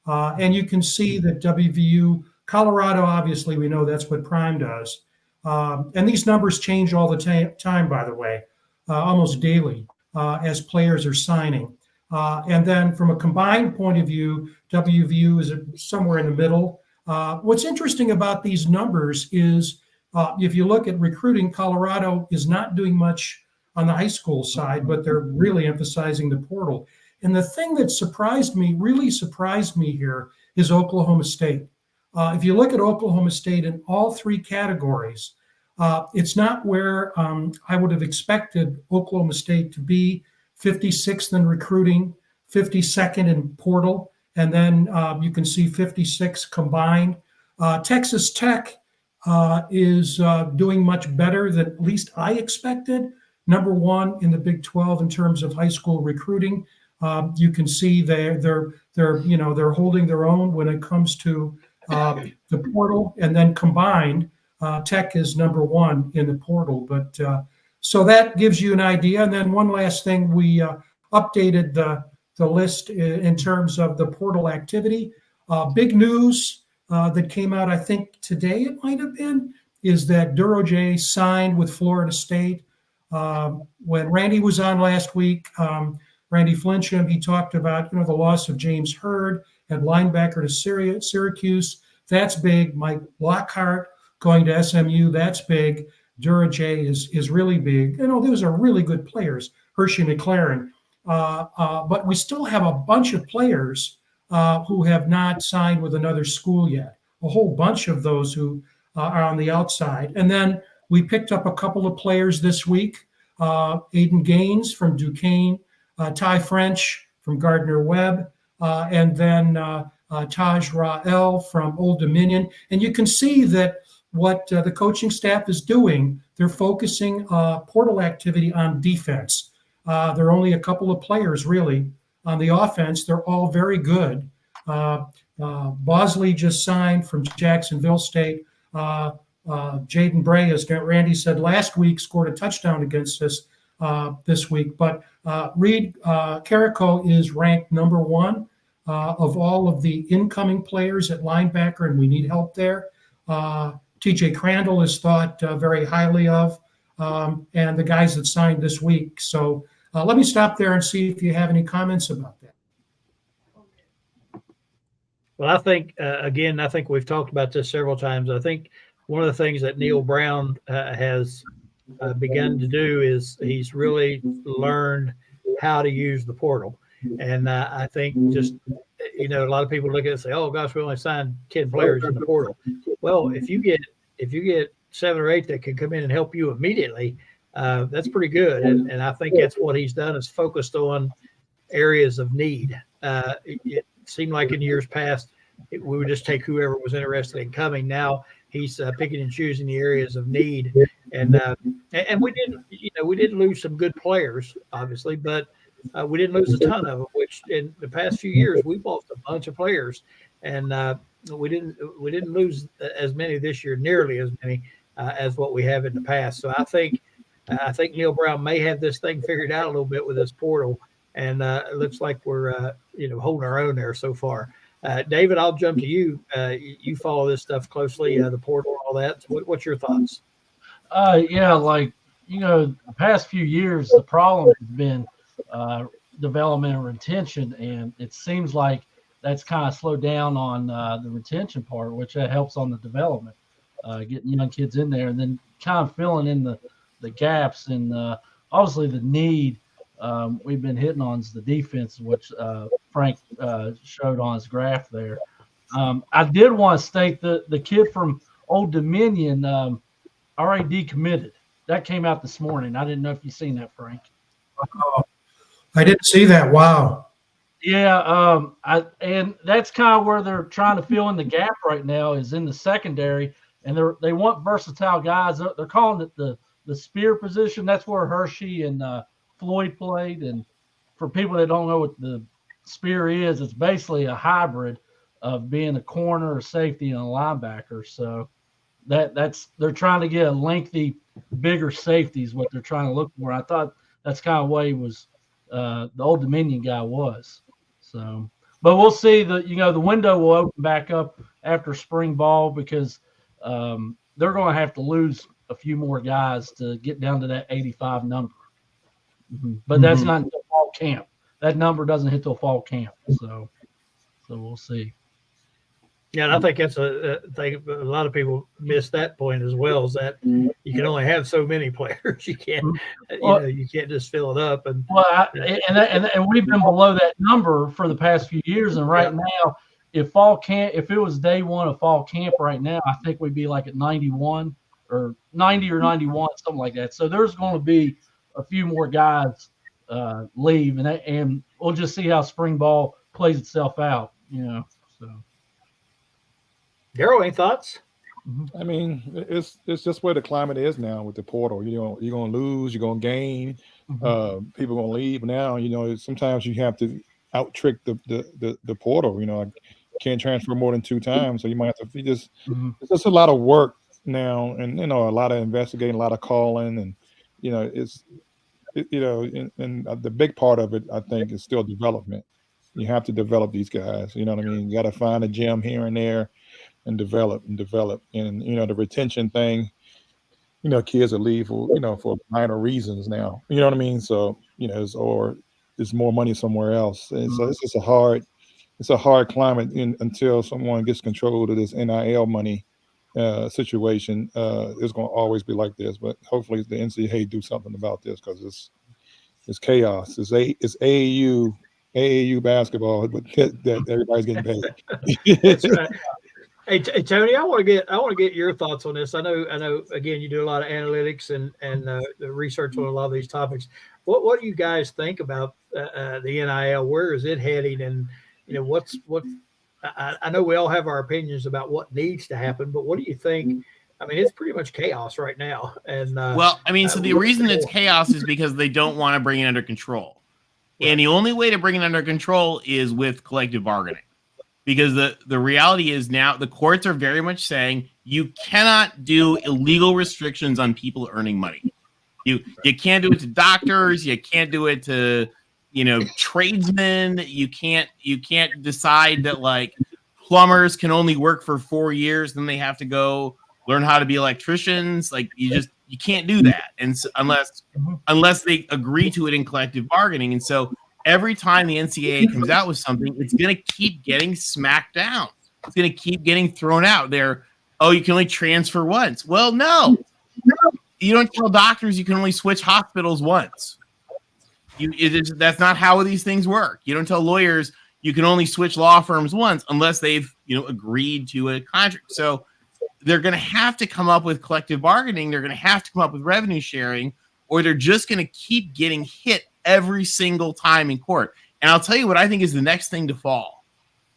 And you can see that WVU, Colorado, obviously, we know that's what Prime does. And these numbers change all the time, by the way, almost daily as players are signing. And then from a combined point of view, WVU is somewhere in the middle. What's interesting about these numbers is if you look at recruiting, Colorado is not doing much on the high school side, but they're really emphasizing the portal. And the thing that really surprised me here is Oklahoma State. If you look at Oklahoma State in all three categories, it's not where I would have expected Oklahoma State to be. 56th in recruiting, 52nd in portal, and then you can see 56 combined. Texas Tech is doing much better than at least I expected. Number one in the Big 12 in terms of high school recruiting. You can see they're holding their own when it comes to the portal, and then combined, Tech is number one in the portal. But So that gives you an idea. And then one last thing, we updated the list in terms of the portal activity. Big news that came out, I think today it might have been, is that Durojay signed with Florida State. When Randy was on last week, Randy Flincham, he talked about the loss of James Hurd at linebacker to Syracuse. That's big. Mike Lockhart going to SMU. That's big. Durojay is really big. Those are really good players. Hershey McLaren. But we still have a bunch of players who have not signed with another school yet. A whole bunch of those who are on the outside. And then we picked up a couple of players this week. Aiden Gaines from Duquesne, Ty French from Gardner-Webb, and then Taj Rael from Old Dominion. And you can see that what the coaching staff is doing, they're focusing portal activity on defense. There are only a couple of players really on the offense. They're all very good. Bosley just signed from Jacksonville State. Jaden Bray, as Randy said last week, scored a touchdown against us this week. But Reed Carrico is ranked number 1 of all of the incoming players at linebacker, and we need help there. TJ Crandall is thought very highly of, and the guys that signed this week. So let me stop there and see if you have any comments about that. Well, I think, again, I think we've talked about this several times. I think one of the things that Neil Brown has begun to do is he's really learned how to use the portal. And I think just, a lot of people look at it and say, oh, gosh, we only signed 10 players in the portal. Well, if you get 7 or 8 that can come in and help you immediately, that's pretty good. And I think that's what he's done, is focused on areas of need. It seemed like in years past, we would just take whoever was interested in coming. Now he's picking and choosing the areas of need. And we didn't lose some good players, obviously, but we didn't lose a ton of them, which in the past few years we've lost a bunch of players, and we didn't lose as many this year, nearly as many as what we have in the past. So I think Neil Brown may have this thing figured out a little bit with this portal, and it looks like we're holding our own there so far. David, I'll jump to you. You follow this stuff closely, the portal, all that. What's your thoughts? The past few years, the problem has been development and retention, and it seems like that's kind of slowed down on the retention part, which helps on the development, getting young kids in there, and then kind of filling in the gaps. And obviously the need we've been hitting on is the defense, which Frank showed on his graph there. I did want to state that the kid from Old Dominion already decommitted. That came out this morning. I didn't know if you've seen that, Frank. Oh, I didn't see that. Wow. Yeah, and that's kind of where they're trying to fill in the gap right now, is in the secondary, and they want versatile guys. They're calling it the spear position. That's where Hershey and Floyd played. And for people that don't know what the spear is, it's basically a hybrid of being a corner, a safety, and a linebacker. So they're trying to get a lengthy, bigger safety is what they're trying to look for. I thought that's kind of what he was. The Old Dominion guy was. So, but we'll see. The window will open back up after spring ball, because they're going to have to lose a few more guys to get down to that 85 number. But that's not until fall camp. That number doesn't hit till fall camp. So we'll see. Yeah, and I think that's a thing. A lot of people miss that point as well, is that you can only have so many players. You can't, you can't just fill it up. And and we've been below that number for the past few years. And right now, if it was day one of fall camp right now, I think we'd be like at 91 or 90 or 91, something like that. So there's going to be a few more guys leave, and we'll just see how spring ball plays itself out. So. Daryl, any thoughts? I mean, it's just where the climate is now with the portal. You're gonna lose, you're gonna gain. People gonna leave now. Sometimes you have to out trick the portal. I can't transfer more than 2 times, so you might have to. It's just a lot of work now, and a lot of investigating, a lot of calling, and and the big part of it, I think, is still development. You have to develop these guys. You know what I mean? You got to find a gem here and there and develop. And the retention thing, kids will leave for minor reasons now. You know what I mean? So, there's more money somewhere else. And so it's just a hard climate until someone gets control of this NIL money situation. It's going to always be like this, but hopefully the NCAA do something about this, because it's chaos. It's AAU basketball, but that everybody's getting paid. That's right. Hey, Tony, I want to get your thoughts on this. I know. Again, you do a lot of analytics and the research on a lot of these topics. What do you guys think about the NIL? Where is it heading? And what? I know we all have our opinions about what needs to happen, but what do you think? I mean, it's pretty much chaos right now. And so the reason it's chaos is because they don't want to bring it under control. Right. And the only way to bring it under control is with collective bargaining. Because the reality is now the courts are very much saying you cannot do illegal restrictions on people earning money. You can't do it to doctors. You can't do it to tradesmen. You can't decide that like plumbers can only work for 4 years, then they have to go learn how to be electricians. Like you can't do that, and so, unless they agree to it in collective bargaining. And so every time the NCAA comes out with something, it's going to keep getting smacked down. It's going to keep getting thrown out there. Oh, you can only transfer once. Well, no. You don't tell doctors you can only switch hospitals once. That's not how these things work. You don't tell lawyers you can only switch law firms once unless they've agreed to a contract. So they're going to have to come up with collective bargaining. They're going to have to come up with revenue sharing, or they're just going to keep getting hit every single time in court. And I'll tell you what I think is the next thing to fall.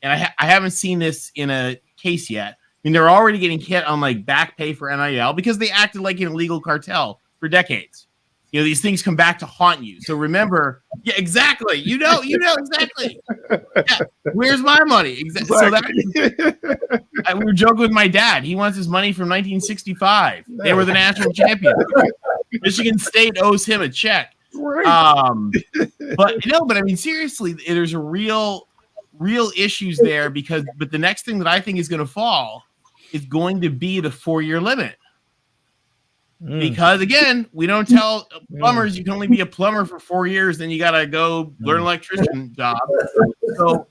And I haven't seen this in a case yet. I mean, they're already getting hit on like back pay for NIL because they acted like an illegal cartel for decades. These things come back to haunt you. So remember, yeah, exactly. You know exactly. Yeah, where's my money? Exactly. So we were joking with my dad. He wants his money from 1965. They were the national champions. Michigan State owes him a check. But I mean, seriously, there's a real issues there but the next thing that I think is going to fall is going to be the 4-year limit. Because again, we don't tell plumbers you can only be a plumber for 4 years, then you got to go learn an electrician job. So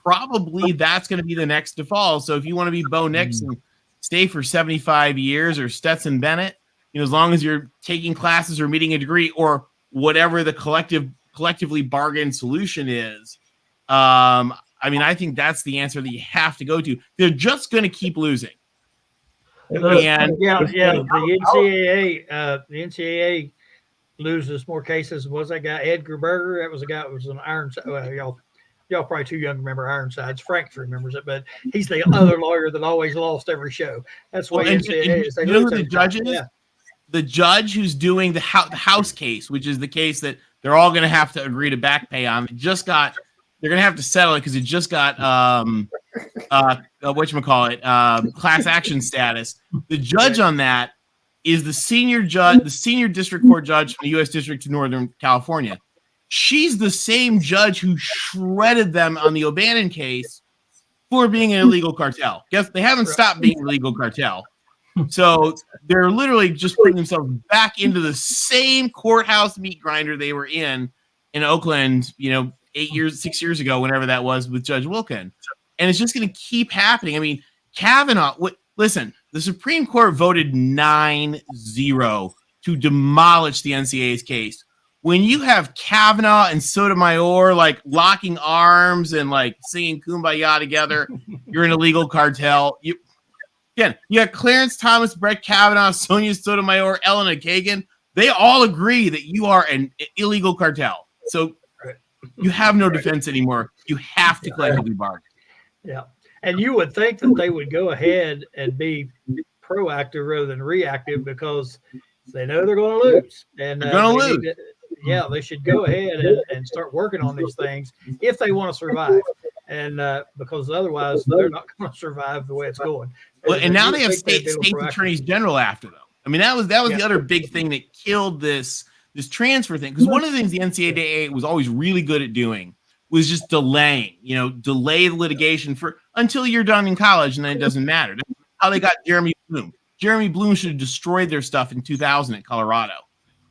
probably that's going to be the next to fall. So if you want to be Bo Nix and stay for 75 years, or Stetson Bennett, as long as you're taking classes or meeting a degree or whatever the collectively bargained solution is, I mean, I think that's the answer that you have to go to. They're just going to keep losing. The NCAA loses more cases. Was that guy Edgar Berger? That was a guy that was an Ironside. Well, y'all probably too young to remember Ironsides. Frank remembers it, but he's the other lawyer that always lost every show. That's what NCAA is. They lose the judges. Yeah. The judge who's doing the house case, which is the case that they're all going to have to agree to back pay on. They're going to have to settle it because it just got class action status. The judge on that is the senior district court judge from the U.S. District of Northern California. She's the same judge who shredded them on the O'Bannon case for being an illegal cartel. Guess they haven't stopped being an illegal cartel. So they're literally just putting themselves back into the same courthouse meat grinder they were in Oakland, 6 years ago, whenever that was, with Judge Wilkin. And it's just going to keep happening. I mean, Kavanaugh, listen, the Supreme Court voted 9-0 to demolish the NCAA's case. When you have Kavanaugh and Sotomayor like locking arms and like singing Kumbaya together, you're an illegal cartel. You got Clarence Thomas, Brett Kavanaugh, Sonia Sotomayor, Elena Kagan. They all agree that you are an illegal cartel. So you have no defense anymore. You have to collectively bargain. Yeah. And you would think that they would go ahead and be proactive rather than reactive, because they know they're going to lose. And they're going to lose. They should go ahead and start working on these things if they want to survive. And because otherwise they're not going to survive the way it's going. Well, and now they have state attorneys general after them. I mean, that was the other big thing that killed this transfer thing. Because one of the things the NCAA was always really good at doing was just delaying, delay the litigation until you're done in college, and then it doesn't matter. That's how they got Jeremy Bloom. Jeremy Bloom should have destroyed their stuff in 2000 at Colorado.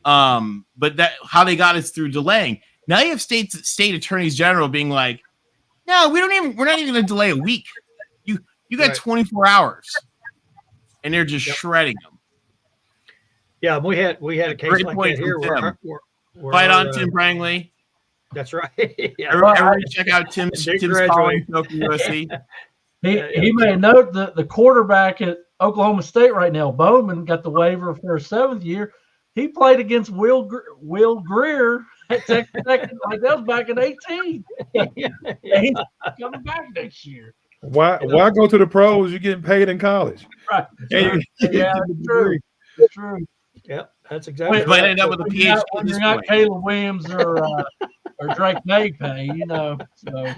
But how they got is through delaying. Now you have state attorneys general being like, no, we're not even going to delay a week. You got 24 hours, and they're just shredding them. Yeah, we had a case Great like point that here. Where Fight on, Tim Brangley. That's right. Everybody check out Tim's calling USC. He may note that the quarterback at Oklahoma State right now, Bowman, got the waiver for his 7th year. He played against Will Greer at Texas Tech. Like that was back in 18. He's coming back next year. Why go to the pros? You're getting paid in college. Right. Yeah, true. It's true. Yep, that's exactly right. Might end up with a PhD. You're not Caleb Williams or Drake May, So.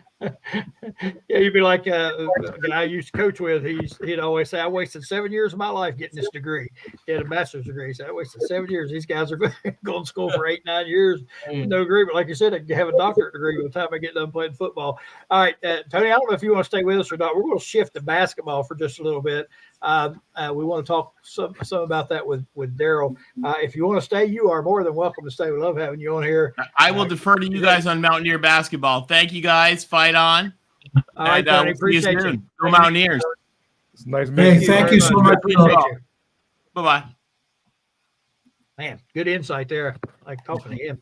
Yeah, you'd be like a guy I used to coach with. He'd always say, "I wasted 7 years of my life getting this degree." He had a master's degree. He said, "I wasted 7 years. These guys are going to school for 8-9 years, no degree." But like you said, they have a doctorate degree by the time I get done playing football. All right, Tony, I don't know if you want to stay with us or not. We're going to shift to basketball for just a little bit. We want to talk some about that with Daryl. If you want to stay, you are more than welcome to stay. We love having you on here. I will defer to you guys on Mountaineer basketball. Thank you guys. Fight on. All right, Tony, appreciate you. Go Mountaineers. It's nice meeting you. Thank you so much. Bye-bye. Man, good insight there. I like talking to him.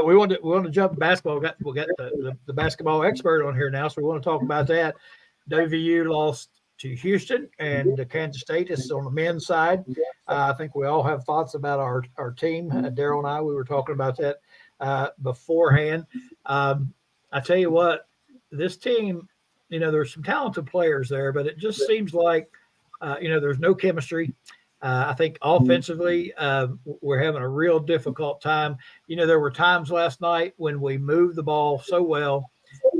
We want to jump to basketball. We got the basketball expert on here now, so we want to talk about that. WVU lost to Houston, and Kansas State is on the men's side. I think we all have thoughts about our team. Daryl and I, we were talking about that beforehand. I tell you what, this team, there's some talented players there, but it just seems like, there's no chemistry. I think offensively, we're having a real difficult time. There were times last night when we moved the ball so well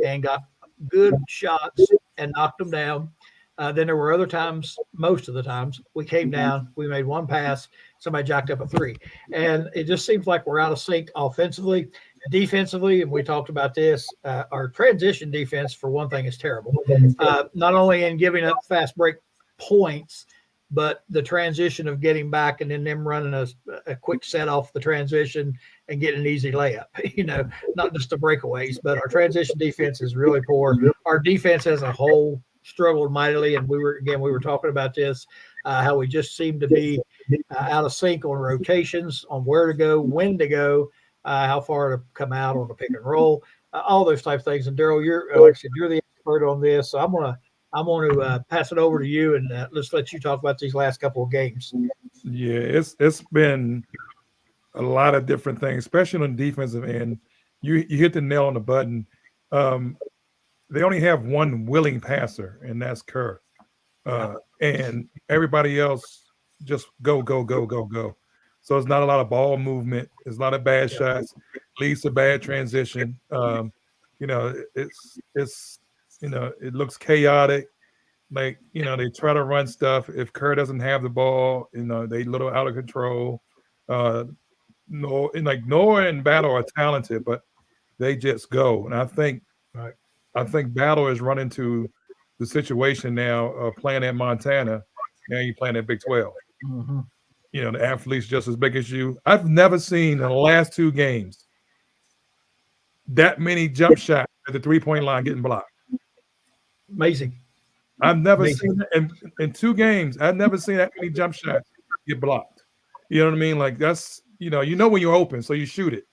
and got good shots and knocked them down. Then there were other times, most of the times, we came down, we made one pass, somebody jacked up a three. And it just seems like we're out of sync offensively. Defensively, and we talked about this, our transition defense, for one thing, is terrible. Not only in giving up fast break points, but the transition of getting back and then them running a quick set off the transition and getting an easy layup, not just the breakaways, but our transition defense is really poor. Our defense as a whole struggled mightily, and we were talking about this, how we just seem to be out of sync on rotations, on where to go, when to go, how far to come out on the pick and roll, all those type of things. And Daryl, you're the expert on this, so I'm gonna pass it over to you, and let's let you talk about these last couple of games. Yeah, it's been a lot of different things, especially on the defensive end. You hit the nail on the button. They only have one willing passer, and that's Kerr. And everybody else just go. So it's not a lot of ball movement. There's a lot of bad shots, leads to bad transition. It looks chaotic. Like, they try to run stuff. If Kerr doesn't have the ball, they a little out of control. Noah and Battle are talented, but they just go. And I think Battle is running into the situation now of playing at Montana. Now you're playing at Big 12. Mm-hmm. The athlete's just as big as you. I've never seen in the last 2 games that many jump shots at the 3-point line getting blocked. Amazing. I've never seen that in 2 games. I've never seen that many jump shots get blocked. You know what I mean? Like, that's, when you're open, so you shoot it.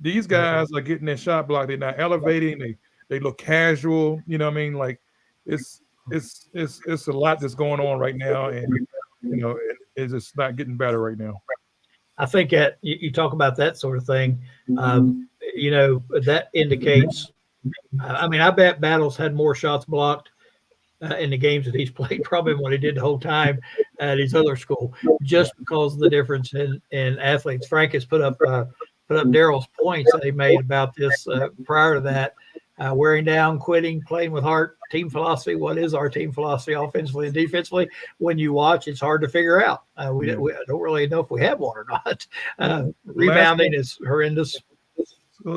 These guys are getting their shot blocked. They're not elevating. They look casual. You know what I mean? Like, it's a lot that's going on right now, and it's just not getting better right now. I think that you talk about that sort of thing. That indicates. I bet Battle's had more shots blocked in the games that he's played probably than what he did the whole time at his other school, just because of the difference in athletes. Frank has put up Daryl's points that he made about this prior to that. wearing down, quitting, playing with heart, team philosophy. What is our team philosophy offensively and defensively? When you watch, it's hard to figure out. We don't really know if we have one or not. Rebounding is horrendous.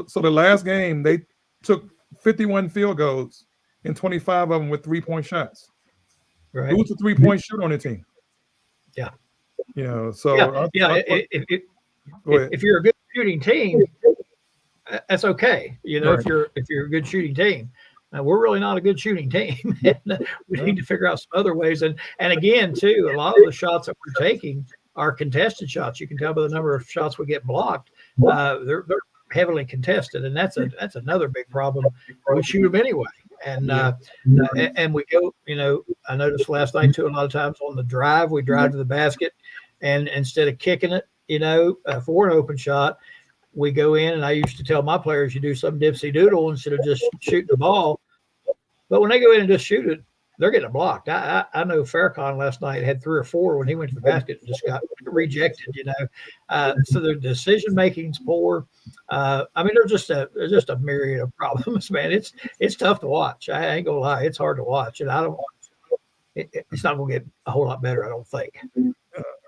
So the last game, they took 51 field goals and 25 of them with 3-point shots. Right. Who's the 3-point shooter on the team? Yeah. So if you're a good shooting team, that's okay. Right. If you're a good shooting team. We're really not a good shooting team. We need to figure out some other ways. And again, too, a lot of the shots that we're taking are contested shots. You can tell by the number of shots we get blocked. They're heavily contested, and that's another big problem. We shoot them anyway, and we go. I noticed last night too. A lot of times on the drive, we drive to the basket, and instead of kicking it, for an open shot, we go in. And I used to tell my players, you do some dipsy doodle instead of just shooting the ball. But when they go in and just shoot it, they're getting blocked. I know Farrakhan last night had 3 or 4 when he went to the basket and just got rejected. So their decision making's poor. There's just a myriad of problems, man. It's tough to watch. I ain't gonna lie, it's hard to watch, and it's not gonna get a whole lot better, I don't think.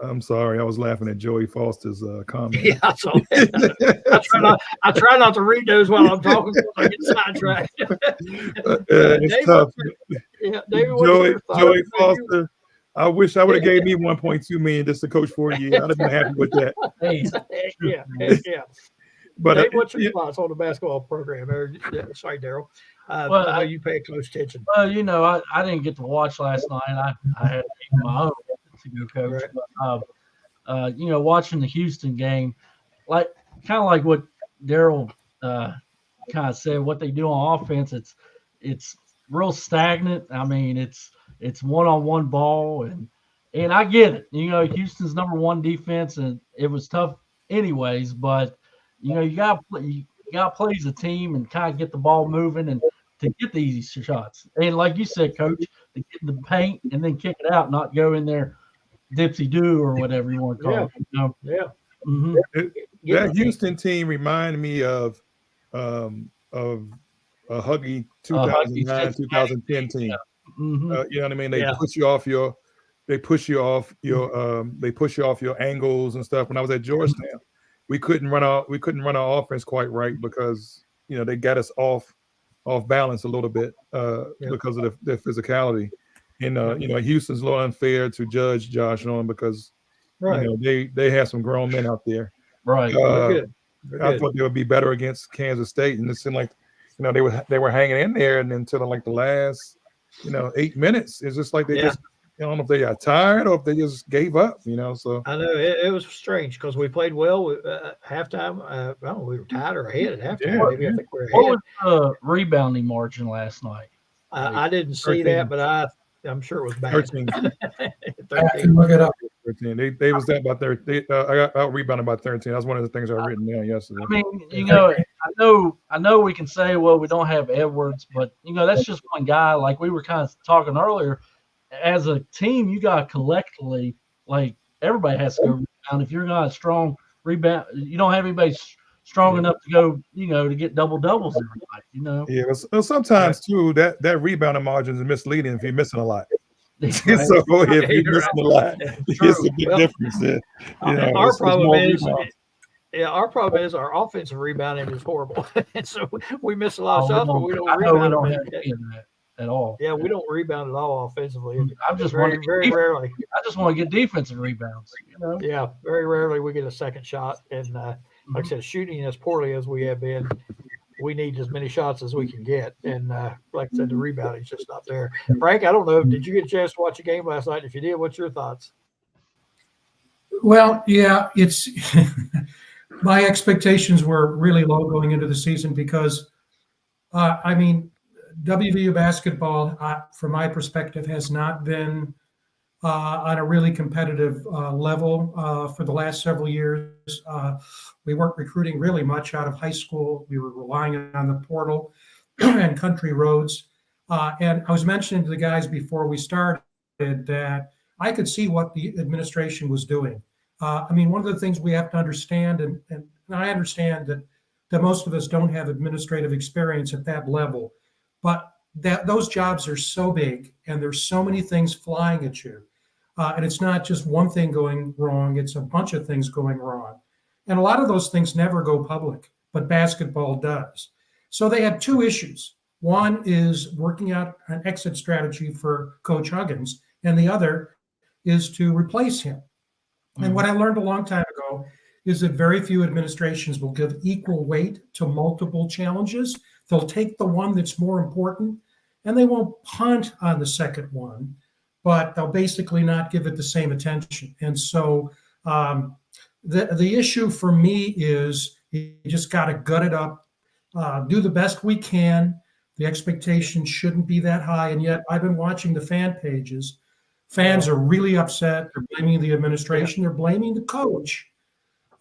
I'm sorry, I was laughing at Joey Foster's comment. Yeah, I saw that. I try not to read those while I'm talking because I get sidetracked. It's David, tough. Yeah, David, Joey Foster. I wish I would have gave me 1.2 million just to coach 4 years. I'd have been happy with that. Yeah. But Dave, what's your thoughts on the basketball program? Sorry, Daryl. I know you pay close attention. Well, I didn't get to watch last night. I had my own to go coach. Right. But watching the Houston game, kind of like what Daryl kind of said, what they do on offense, it's real stagnant. I mean, it's one-on-one ball, and I get it. Houston's number 1 defense, and it was tough anyways. But you got to play as a team and kind of get the ball moving and to get the easy shots. And like you said, Coach, to get in the paint and then kick it out, not go in there dipsy do or whatever you want to call it. Yeah. Mm-hmm. That Houston team reminded me of a Huggy 2009, 2010 team. Yeah. Mm-hmm. You know what I mean? They push you off your angles and stuff. When I was at Georgetown, we couldn't run our offense quite right because they got us off balance a little bit because of their physicality. And Houston's a little unfair to judge Josh on because they have some grown men out there. Right. They're I thought they would be better against Kansas State, and it seemed like they were hanging in there, and until like the last 8 minutes, it's just like they just. I don't know if they got tired or if they just gave up, So I know it was strange because we played well at halftime. I don't know, we were tied or ahead at halftime. Yeah. Maybe I think we were ahead. What was the rebounding margin last night? I didn't see 13. that, but I'm sure it was bad. 13. 13. Look it up. 13. They was that about 13. I got out rebounded by 13. That's one of the things I've written down yesterday. I mean, I know we can say, well, we don't have Edwards, but that's just one guy. Like we were kind of talking earlier. As a team, you got to collectively, everybody has to go rebound. If you're not a strong rebound, you don't have anybody strong enough to go, to get double doubles every night. Yeah, well, sometimes too that rebounding margin is misleading if you're missing a lot. Right. So if you're missing a lot, it's a big difference there. Our problem is our offensive rebounding is horrible, and so we miss a lot of shots, but we don't rebound. We don't have any of that at all. Yeah, we don't rebound at all offensively. I'm just very rarely. I just want to get defensive rebounds. Yeah, very rarely we get a second shot, and like I said, shooting as poorly as we have been, we need as many shots as we can get. And like I said, the rebounding is just not there. Frank, I don't know. Did you get a chance to watch a game last night? If you did, what's your thoughts? Well, yeah, it's my expectations were really low going into the season because, WVU basketball, from my perspective, has not been on a really competitive level for the last several years. We weren't recruiting really much out of high school. We were relying on the portal and country roads. And I was mentioning to the guys before we started that I could see what the administration was doing. One of the things we have to understand, and I understand that that most of us don't have administrative experience at that level. But those jobs are so big and there's so many things flying at you. And it's not just one thing going wrong, it's a bunch of things going wrong. And a lot of those things never go public, but basketball does. So they had two issues. One is working out an exit strategy for Coach Huggins, and the other is to replace him. And what I learned a long time ago is that very few administrations will give equal weight to multiple challenges. They'll take the one that's more important, and they won't punt on the second one, but they'll basically not give it the same attention. And so the issue for me is you just got to gut it up, do the best we can. The expectation shouldn't be that high. And yet I've been watching the fan pages. Fans are really upset. They're blaming the administration. They're blaming the coach.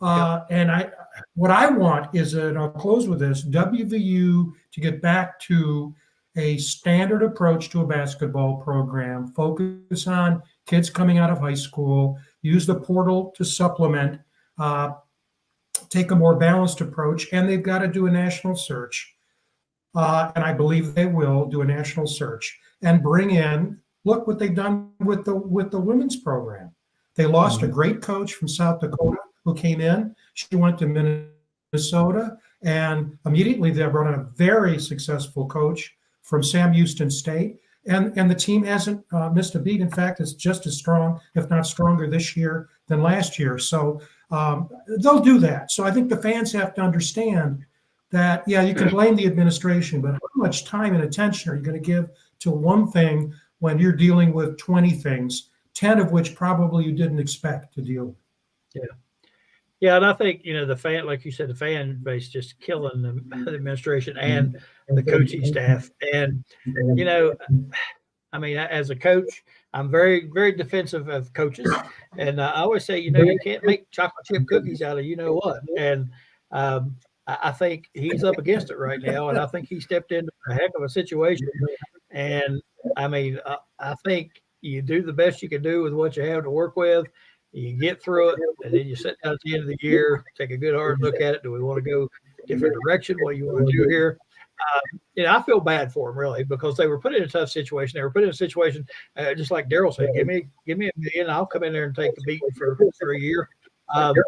And what I want is, and I'll close with this, WVU to get back to a standard approach to a basketball program, focus on kids coming out of high school, use the portal to supplement, take a more balanced approach, and they've got to do a national search. And I believe they will do a national search and bring in, look what they've done with the women's program. They lost a great coach from South Dakota who came in. She went to Minnesota, and immediately they brought in a very successful coach from Sam Houston State. And the team hasn't missed a beat. In fact, it's just as strong, if not stronger this year than last year. So they'll do that. So I think the fans have to understand that, yeah, you can blame the administration, but how much time and attention are you going to give to one thing when you're dealing with 20 things, 10 of which probably you didn't expect to deal with? Yeah. Yeah, and I think, the fan, like you said, the fan base just killing the administration and the coaching staff. And, as a coach, I'm very, very defensive of coaches. And I always say, you can't make chocolate chip cookies out of what. And I think he's up against it right now. And I think he stepped into a heck of a situation. And, I think you do the best you can do with what you have to work with. You get through it, and then you sit down at the end of the year, take a good hard look at it. Do we want to go a different direction? What do you want to do here? I feel bad for them, really, because they were put in a tough situation. They were put in a situation, just like Daryl said, give me $1 million, I'll come in there and take the beating for a year.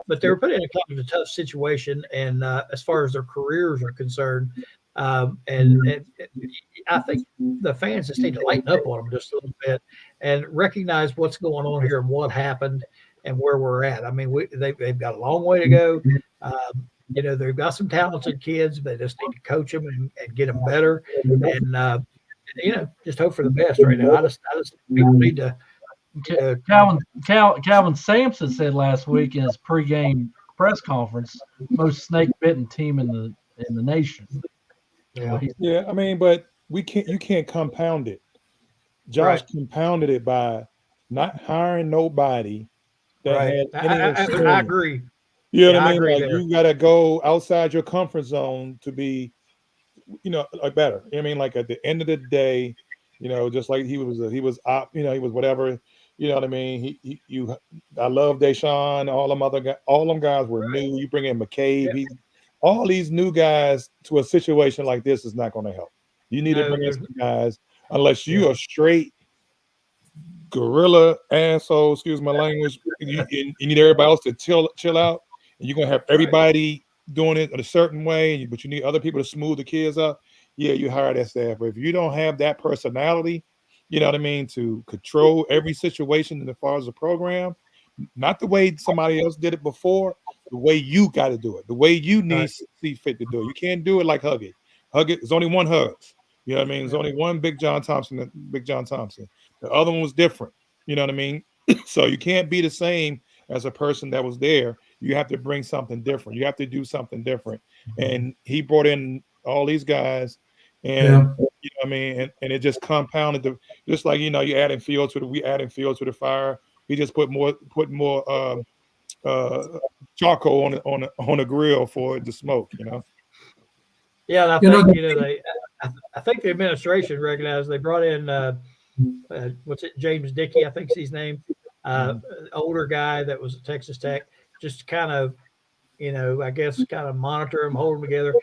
But they were put in a kind of a tough situation, and as far as their careers are concerned, and I think the fans just need to lighten up on them just a little bit and recognize what's going on here and what happened and where we're at. They've got a long way to go. They've got some talented kids. They just need to coach them and get them better. And, just hope for the best right now. I just people need to. Calvin Sampson said last week in his pregame press conference, most snake bitten team in the nation. Yeah, but you can't compound it. Josh compounded it by not hiring nobody that had any experience. I agree. You know what I mean? Like, you got to go outside your comfort zone to be, better. Like at the end of the day, just like he was whatever. You know what I mean? I love Deshaun. All them guys were new. You bring in McCabe. All these new guys to a situation like this is not going to help. You need to bring in some guys, unless you are straight gorilla asshole. Excuse my language. You need everybody else to chill out, and you're going to have everybody doing it in a certain way. But you need other people to smooth the kids up. Yeah, you hire that staff. But if you don't have that personality, to control every situation as far as the program, not the way somebody else did it before, the way you got to do it, the way you need to see fit to do it. You can't do it like Hug It. There's only one Hugs. You know what I mean? There's only one Big John Thompson. The other one was different. You know what I mean? So you can't be the same as a person that was there. You have to bring something different. You have to do something different. And he brought in all these guys, and and it just compounded just like you adding fuel to the fire. He just put more charcoal on a grill for it to smoke. Yeah, and I think I think the administration recognized they brought in James Dickey, I think's his name, older guy that was at Texas Tech, just kind of I guess kind of monitor them, hold them together.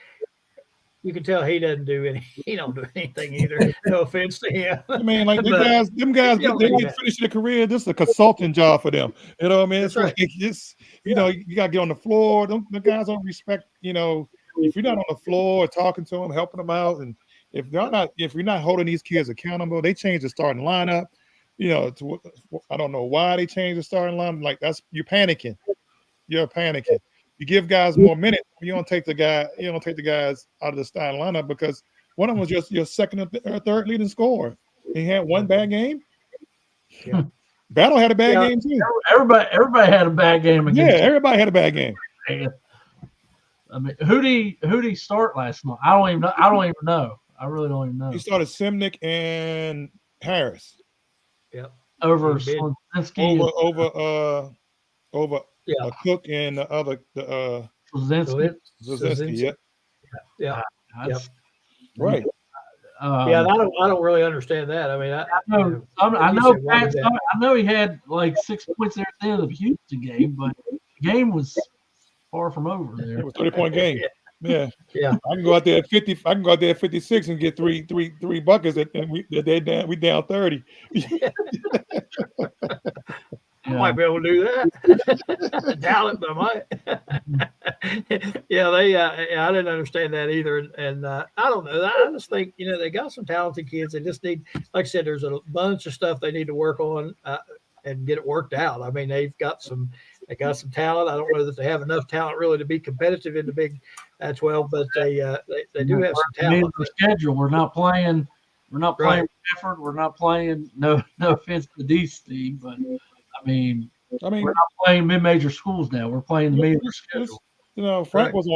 You can tell he doesn't do any. He don't do anything either. No offense to him. I mean, like But them guys, he don't they do get that. finished their career. This is a consulting job for them. You know what I mean? That's It's right. like it's you got to get on the floor. The guys don't respect. If you're not on the floor talking to them, helping them out, and if you're not holding these kids accountable, they change the starting lineup. I don't know why they changed the starting lineup. Like you're panicking. You're panicking. You give guys more minutes. You don't take the guys out of the starting lineup because one of them was just your second or third leading scorer. He had one bad game. Yeah. Battle had a bad game too. Everybody had a bad game against. Yeah, everybody had a bad game. I mean, who did he start last month? I don't even know. I really don't even know. He started Simnick and Harris. Yep. Over He did. Slinsky. Over Cook and the other Slinsky. Zazinski. Yep. Yeah. That's- Right. Yeah, and I don't really understand that. I mean, I know he had like 6 points there at the end of the Houston game, but the game was far from over there. It was a 30-point game. Yeah. Yeah. I can go out there at 50. I can go out there at 56 and get three buckets, and we down 30. I might be able to do that. Doubt it, but I might. Yeah, I didn't understand that either, and I don't know. I just think they got some talented kids. They just need, like I said, there's a bunch of stuff they need to work on and get it worked out. I mean, they got some talent. I don't know that they have enough talent really to be competitive in the Big 12, but they do have some talent. The schedule. We're not playing Right. Stafford. We're not playing. No offense to these team, but I mean, we're not playing mid-major schools now. We're playing the major schedule. Frank was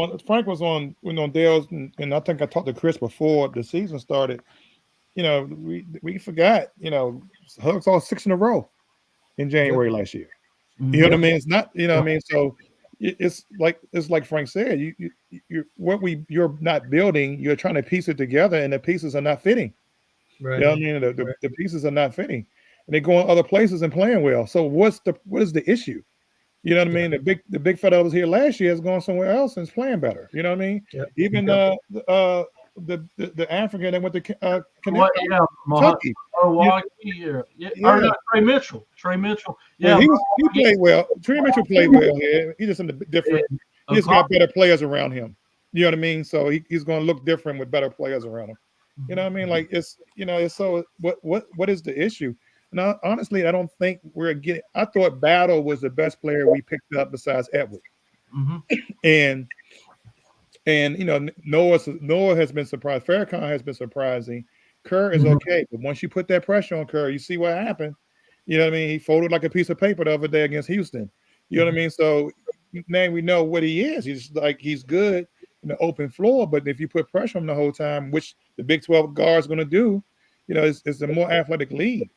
on Dale's, and I think I talked to Chris before the season started. We forgot. Hugs all 6 in a row in January last year. You know what I mean? It's not. You know what I mean? So it's like Frank said. You're not building. You're trying to piece it together, and the pieces are not fitting. Right. You know what I mean? The pieces are not fitting. And they're going other places and playing well. So what is the issue? You know what I mean? The big fella that was here last year is going somewhere else and is playing better. You know what I mean? Yep. Even the African that went to Kentucky. Or not, Trey Mitchell. Yeah, he played well. Trey Mitchell played well here. He's just in the different. He just got better players around him. You know what I mean? So he's going to look different with better players around him. You know what I mean? Like it's so what is the issue? And honestly, I don't think we're getting. I thought Battle was the best player we picked up besides Edward, and Noah has been surprised. Farrakhan has been surprising. Kerr is okay, but once you put that pressure on Kerr, you see what happened. You know what I mean? He folded like a piece of paper the other day against Houston. You know what I mean? So now we know what he is. He's good in the open floor, but if you put pressure on him the whole time, which the Big 12 guard is going to do, it's a more athletic league.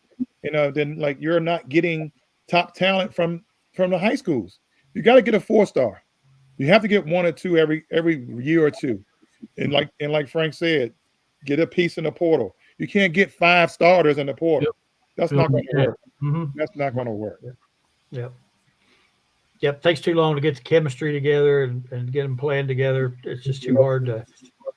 Then like you're not getting top talent from the high schools. You got to get a 4-star. You have to get 1 or 2 every year or two. And like Frank said, get a piece in the portal. You can't get 5 starters in the portal. That's not going to work. That's not going to work. Yep. Takes too long to get the chemistry together and get them playing together. It's just too hard to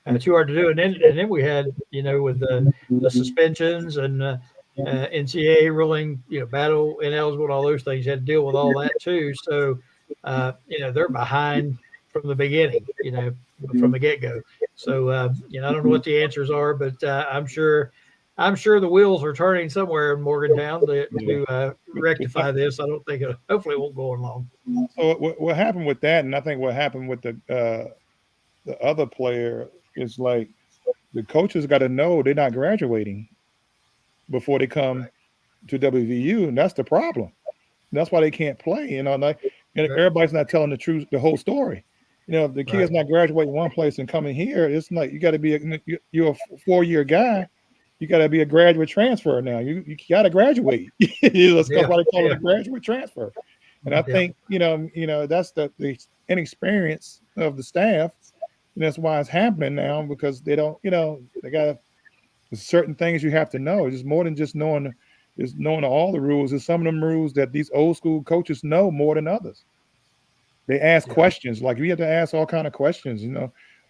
do. And then we had with the suspensions and NCAA ruling, battle ineligible and all those things. You had to deal with all that too. So they're behind from the beginning. From the get-go. So I don't know what the answers are, but I'm sure the wheels are turning somewhere in Morgantown to rectify this. I don't think hopefully it won't go on long. So what happened with that, and I think what happened with the other player is like the coaches got to know they're not graduating before they come to WVU, and that's the problem. That's why they can't play. And everybody's not telling the whole story. If the kid's not graduating one place and coming here, it's like you got to be you're a 4-year guy. You got to be a graduate transfer now. You got to graduate. That's why they call it a graduate transfer. And I think that's the inexperience of the staff. And that's why it's happening now, because they don't. They got certain things you have to know. It's more than just knowing all the rules. There's some of them rules that these old school coaches know more than others. They ask Yeah. questions. Like we have to ask all kind of questions.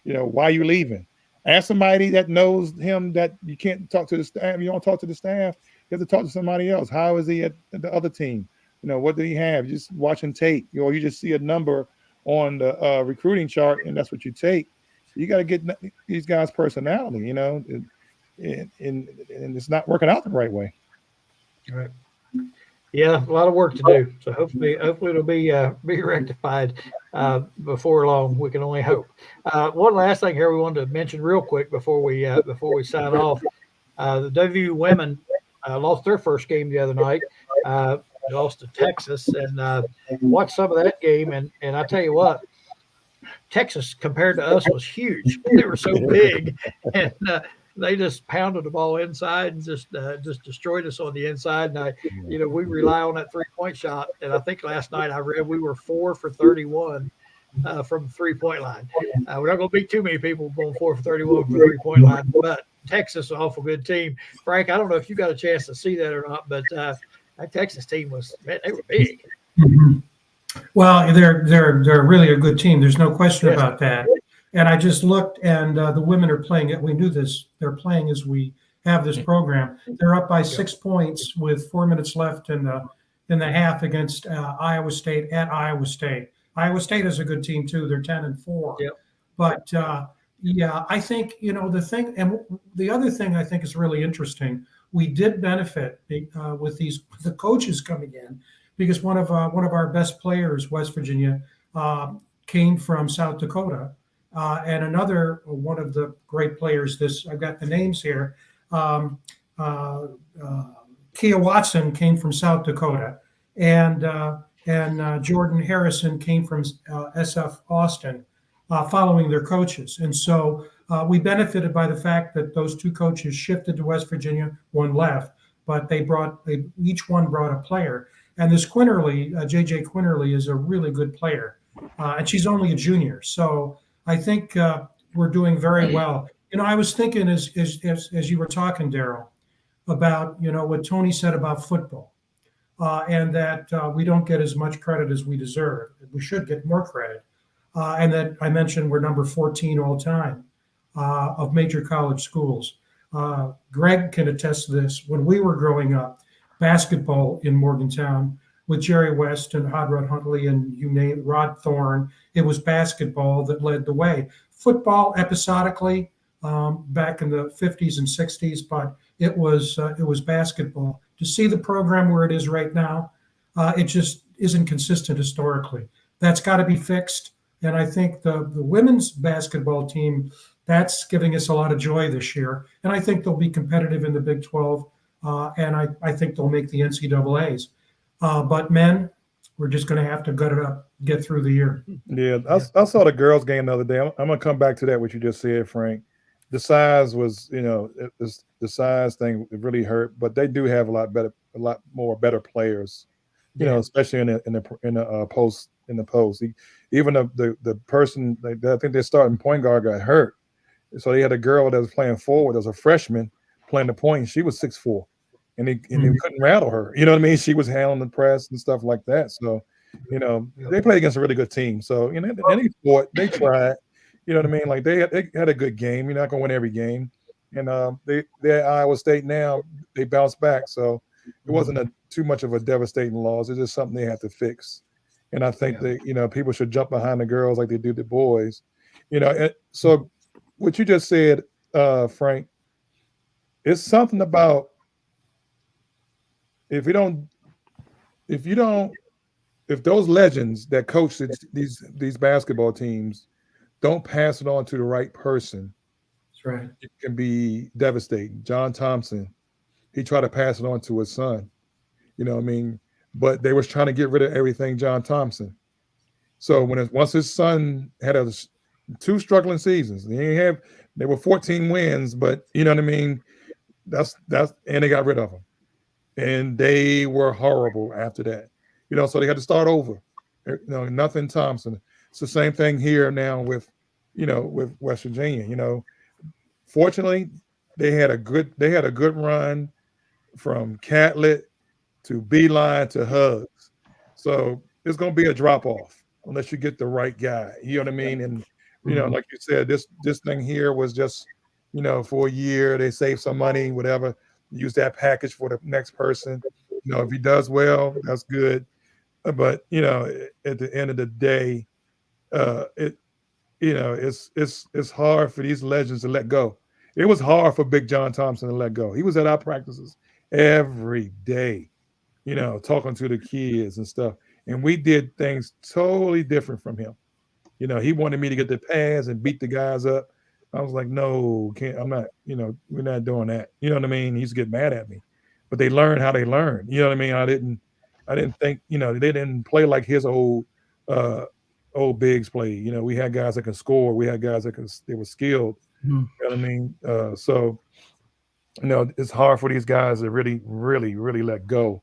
Why are you leaving? Ask somebody that knows him that you can't talk to the staff. You don't talk to the staff. You have to talk to somebody else. How is he at the other team? What did he have? Just watching tape. You just see a number on the recruiting chart, and that's what you take. You got to get these guys' personality, and it's not working out the right way. Right. Yeah, a lot of work to do. So hopefully it'll be rectified before long. We can only hope. One last thing here we wanted to mention real quick before we sign off. The WVU women lost their first game the other night. They lost to Texas, and watched some of that game. And I tell you what, Texas compared to us was huge. They were so big, and they just pounded the ball inside and just destroyed us on the inside. And we rely on that 3-point shot. And I think last night I read we were 4 for 31 from the 3-point line. We're not going to beat too many people going 4 for 31 from the 3-point line, but Texas is an awful good team. Frank, I don't know if you got a chance to see that or not, but that Texas team they were big. Mm-hmm. Well, they're really a good team. There's no question about that. And I just looked, and the women are playing it. We knew this. They're playing as we have this program. They're up by 6 points with 4 minutes left in the half against Iowa State at Iowa State. Iowa State is a good team too. They're 10-4. Yep. But I think the other thing I think is really interesting. We did benefit with the coaches coming in, because one of our best players, West Virginia, came from South Dakota. And another one of the great players, I've got the names here, Kia Watson came from South Dakota, and Jordan Harrison came from SF Austin, following their coaches. And so we benefited by the fact that those two coaches shifted to West Virginia, one left, but each one brought a player. And this Quinterly, JJ Quinterly, is a really good player, and she's only a junior. So I think we're doing very well. I was thinking as you were talking, Daryl, about what Tony said about football, and that we don't get as much credit as we deserve. We should get more credit, and that I mentioned we're number 14 all time of major college schools. Greg can attest to this. When we were growing up, basketball in Morgantown with Jerry West and Hot Rod Huntley and you name Rod Thorne, it was basketball that led the way. Football episodically back in the 50s and 60s, but it was basketball. To see the program where it is right now, it just isn't consistent historically. That's got to be fixed. And I think the women's basketball team, that's giving us a lot of joy this year. And I think they'll be competitive in the Big 12. And I think they'll make the NCAAs. But men, we're just going to have to gut it up, get through the year. Yeah, I saw the girls' game the other day. I'm going to come back to that, what you just said, Frank. The size was, the size thing, it really hurt. But they do have a lot more better players, especially in the post. Even the person, I think their starting point guard got hurt. So they had a girl that was playing forward as a freshman playing the point. She was 6'4". And they couldn't rattle her. You know what I mean? She was handling the press and stuff like that. So, they played against a really good team. So, any sport, they tried. You know what I mean? Like they had a good game. You're not going to win every game. And they're at Iowa State now. They bounced back. So it wasn't too much of a devastating loss. It's just something they have to fix. And I think that, people should jump behind the girls like they do the boys. So what you just said, Frank, it's something about if those legends that coach these basketball teams don't pass it on to the right person, that's right, it can be devastating. John Thompson, he tried to pass it on to his son, but they was trying to get rid of everything John Thompson. So once his son had 2 struggling seasons, they were 14 wins, but you know what I mean? That's and they got rid of him. And they were horrible after that, so they had to start over. Nothing Thompson. It's the same thing here now with West Virginia. Fortunately, they had a good run from Catlett to Beeline to Hugs. So it's going to be a drop off. unless you get the right guy. You know what I mean? And like you said, this thing here was just, for a year. They save some money, whatever. Use that package for the next person. If he does well, that's good. But at the end of the day, it's hard for these legends to let go. It was hard for Big John Thompson to let go. He was at our practices every day, talking to the kids and stuff. And we did things totally different from him. He wanted me to get the pads and beat the guys up. I was like, no, I'm not, we're not doing that. You know what I mean? He used to get mad at me. But they learned how they learned. You know what I mean? I didn't think, they didn't play like his old bigs play. We had guys that can score. We had guys they were skilled. You know what I mean? So it's hard for these guys to really, really, really let go.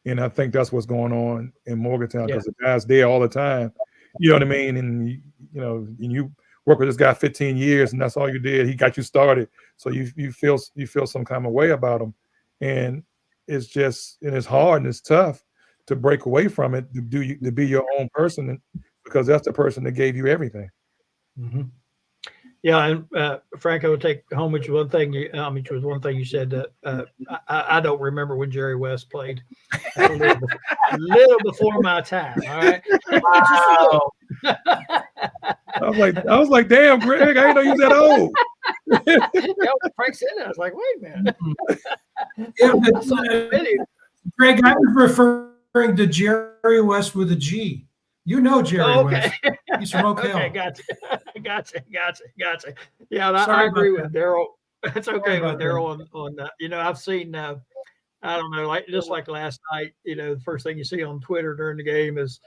And I think that's what's going on in Morgantown because the guys there all the time. You know what I mean? And you work with this guy 15 years, and that's all you did. He got you started, so you feel some kind of way about him, and it's hard and it's tough to break away from it to be your own person because that's the person that gave you everything. Mm-hmm. Yeah, and Frank, I would take homage to one thing. Which was one thing you said that I don't remember when Jerry West played. A little before my time. All right. Wow. I was like, damn, Greg, I didn't know you was that old. Frank said that. I was like, wait a minute. Greg, I was referring to Jerry West with a G. Jerry West. He's from Oak Hill. Okay, gotcha. Yeah, I agree with Daryl. That's okay with Daryl on that. I've seen, I don't know, just like last night, the first thing you see on Twitter during the game is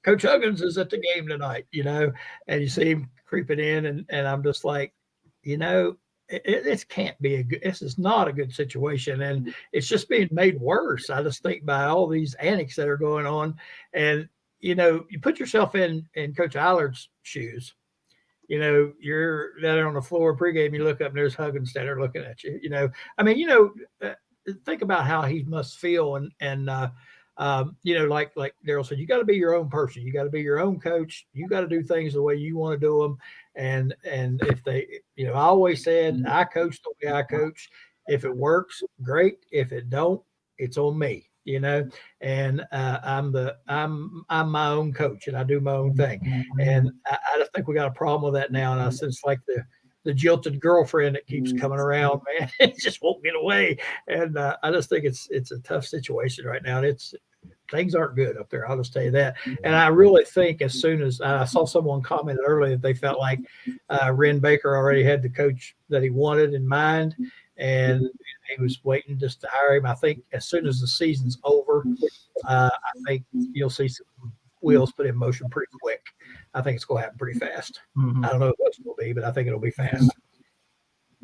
Coach Huggins is at the game tonight, and you see him creeping in, and I'm just like, this can't be this is not a good situation, and it's just being made worse. I just think by all these antics that are going on, and you put yourself in Coach Allard's shoes. You're there on the floor pregame, you look up and there's Huggins standing there looking at you. Think about how he must feel, and like Daryl said, you got to be your own person. You got to be your own coach. You got to do things the way you want to do them. And if they, I always said I coach the way I coach. If it works, great. If it don't, it's on me. And I'm my own coach, and I do my own thing. And I just think we got a problem with that now. And I sense like the jilted girlfriend that keeps coming around, man. It just won't get away. And I just think it's a tough situation right now. And things aren't good up there. I'll just tell you that. And I really think as soon as I saw someone comment earlier that they felt like Ren Baker already had the coach that he wanted in mind, and he was waiting just to hire him. I think as soon as the season's over, I think you'll see some wheels put in motion pretty quick. I think it's going to happen pretty fast. I don't know what it's going to be, but I think it'll be fast.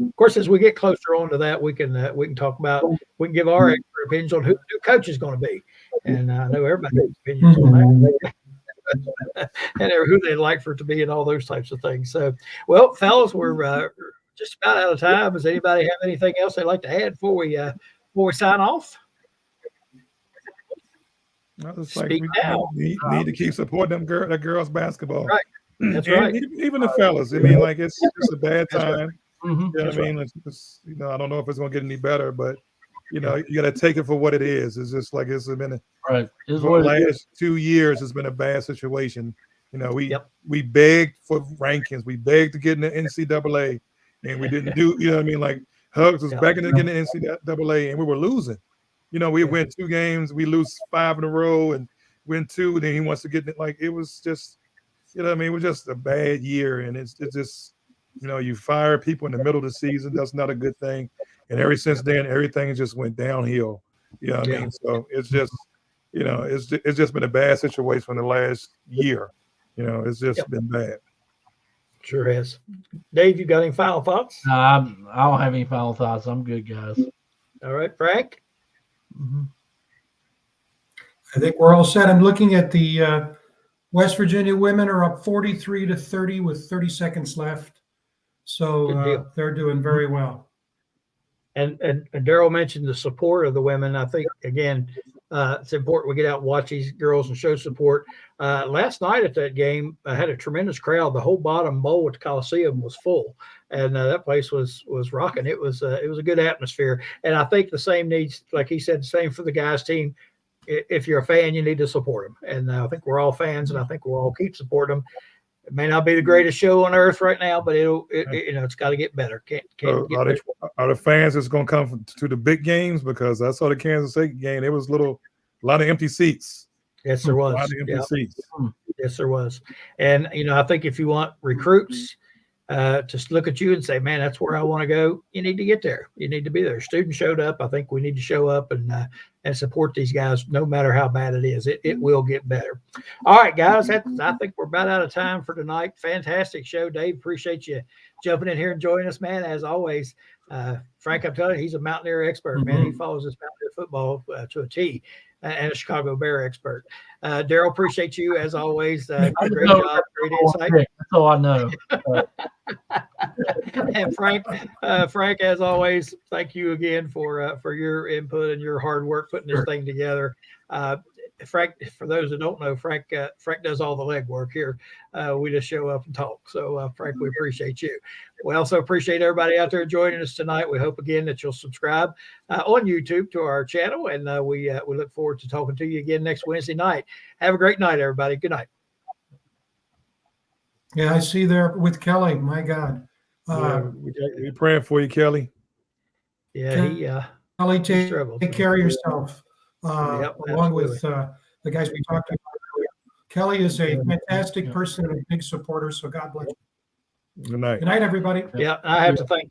Of course, as we get closer on to that, we can talk about, we can give our expert opinions on who the new coach is going to be. And I know everybody has opinions on that. And who they'd like for it to be and all those types of things. So, well, fellas, we're just about out of time. Does anybody have anything else they'd like to add before we sign off? We need to keep supporting that girls basketball. Right. That's right. Even the fellas. I mean, like it's just a bad time. Right. You know what I mean? It's, I don't know if it's going to get any better, but you got to take it for what it is. It's just like it's been for the last 2 years. It's been a bad situation. We begged for rankings. We begged to get in the NCAA, and we didn't do. You know what I mean? Like Hugs was begging to get in the NCAA, and we were losing. We win 2 games, we lose 5 in a row, and win 2. And then he wants to get it. Like it was just, what I mean? It was just a bad year, and it's just. You fire people in the middle of the season. That's not a good thing. And ever since then, everything just went downhill. You know what I mean? So it's just, it's just been a bad situation for the last year. It's just been bad. Sure has. Dave, you got any final thoughts? I don't have any final thoughts. I'm good, guys. All right, Frank? I think we're all set. I'm looking at the West Virginia women are up 43-30 with 30 seconds left. So they're doing very well. And Daryl mentioned the support of the women. I think, again, It's important we get out and watch these girls and show support. Last night at that game, I had a tremendous crowd. The whole bottom bowl at the Coliseum was full, and that place was rocking. It was a good atmosphere, and I think the same needs, like he said, the same for the guys' team. If you're a fan, you need to support them, and I think we're all fans, and I think we'll all keep supporting them. It may not be the greatest show on earth right now, but it's got to get better. Are the fans that's going to come to the big games? Because I saw the Kansas City game. There was a lot of empty seats. Yes, there was. A lot of empty seats. Yes, there was. And I think if you want recruits to look at you and say, "Man, that's where I want to go," you need to get there. You need to be there. Students showed up. I think we need to show up and support these guys, no matter how bad it is. It will get better. All right, guys. I think we're about out of time for tonight. Fantastic show, Dave. Appreciate you jumping in here and joining us, man. As always, Frank, I'm telling you, he's a Mountaineer expert, man. He follows this Mountaineer football to a T, and a Chicago Bear expert. Daryl, appreciate you as always. Great job, great insight. That's all I know. And Frank, as always, thank you again for your input and your hard work putting this thing together. Frank, for those that don't know, Frank does all the legwork here. We just show up and talk. So, Frank, we appreciate you. We also appreciate everybody out there joining us tonight. We hope again that you'll subscribe on YouTube to our channel, and we look forward to talking to you again next Wednesday night. Have a great night, everybody. Good night. Yeah, I see there with Kelly. My God. We're praying for you, Kelly. Yeah, Kelly, take care of yourself. Along with the guys we talked about earlier. Kelly is a fantastic person and a big supporter, so God bless you. Good night. Good night, everybody. Yeah, I have to thank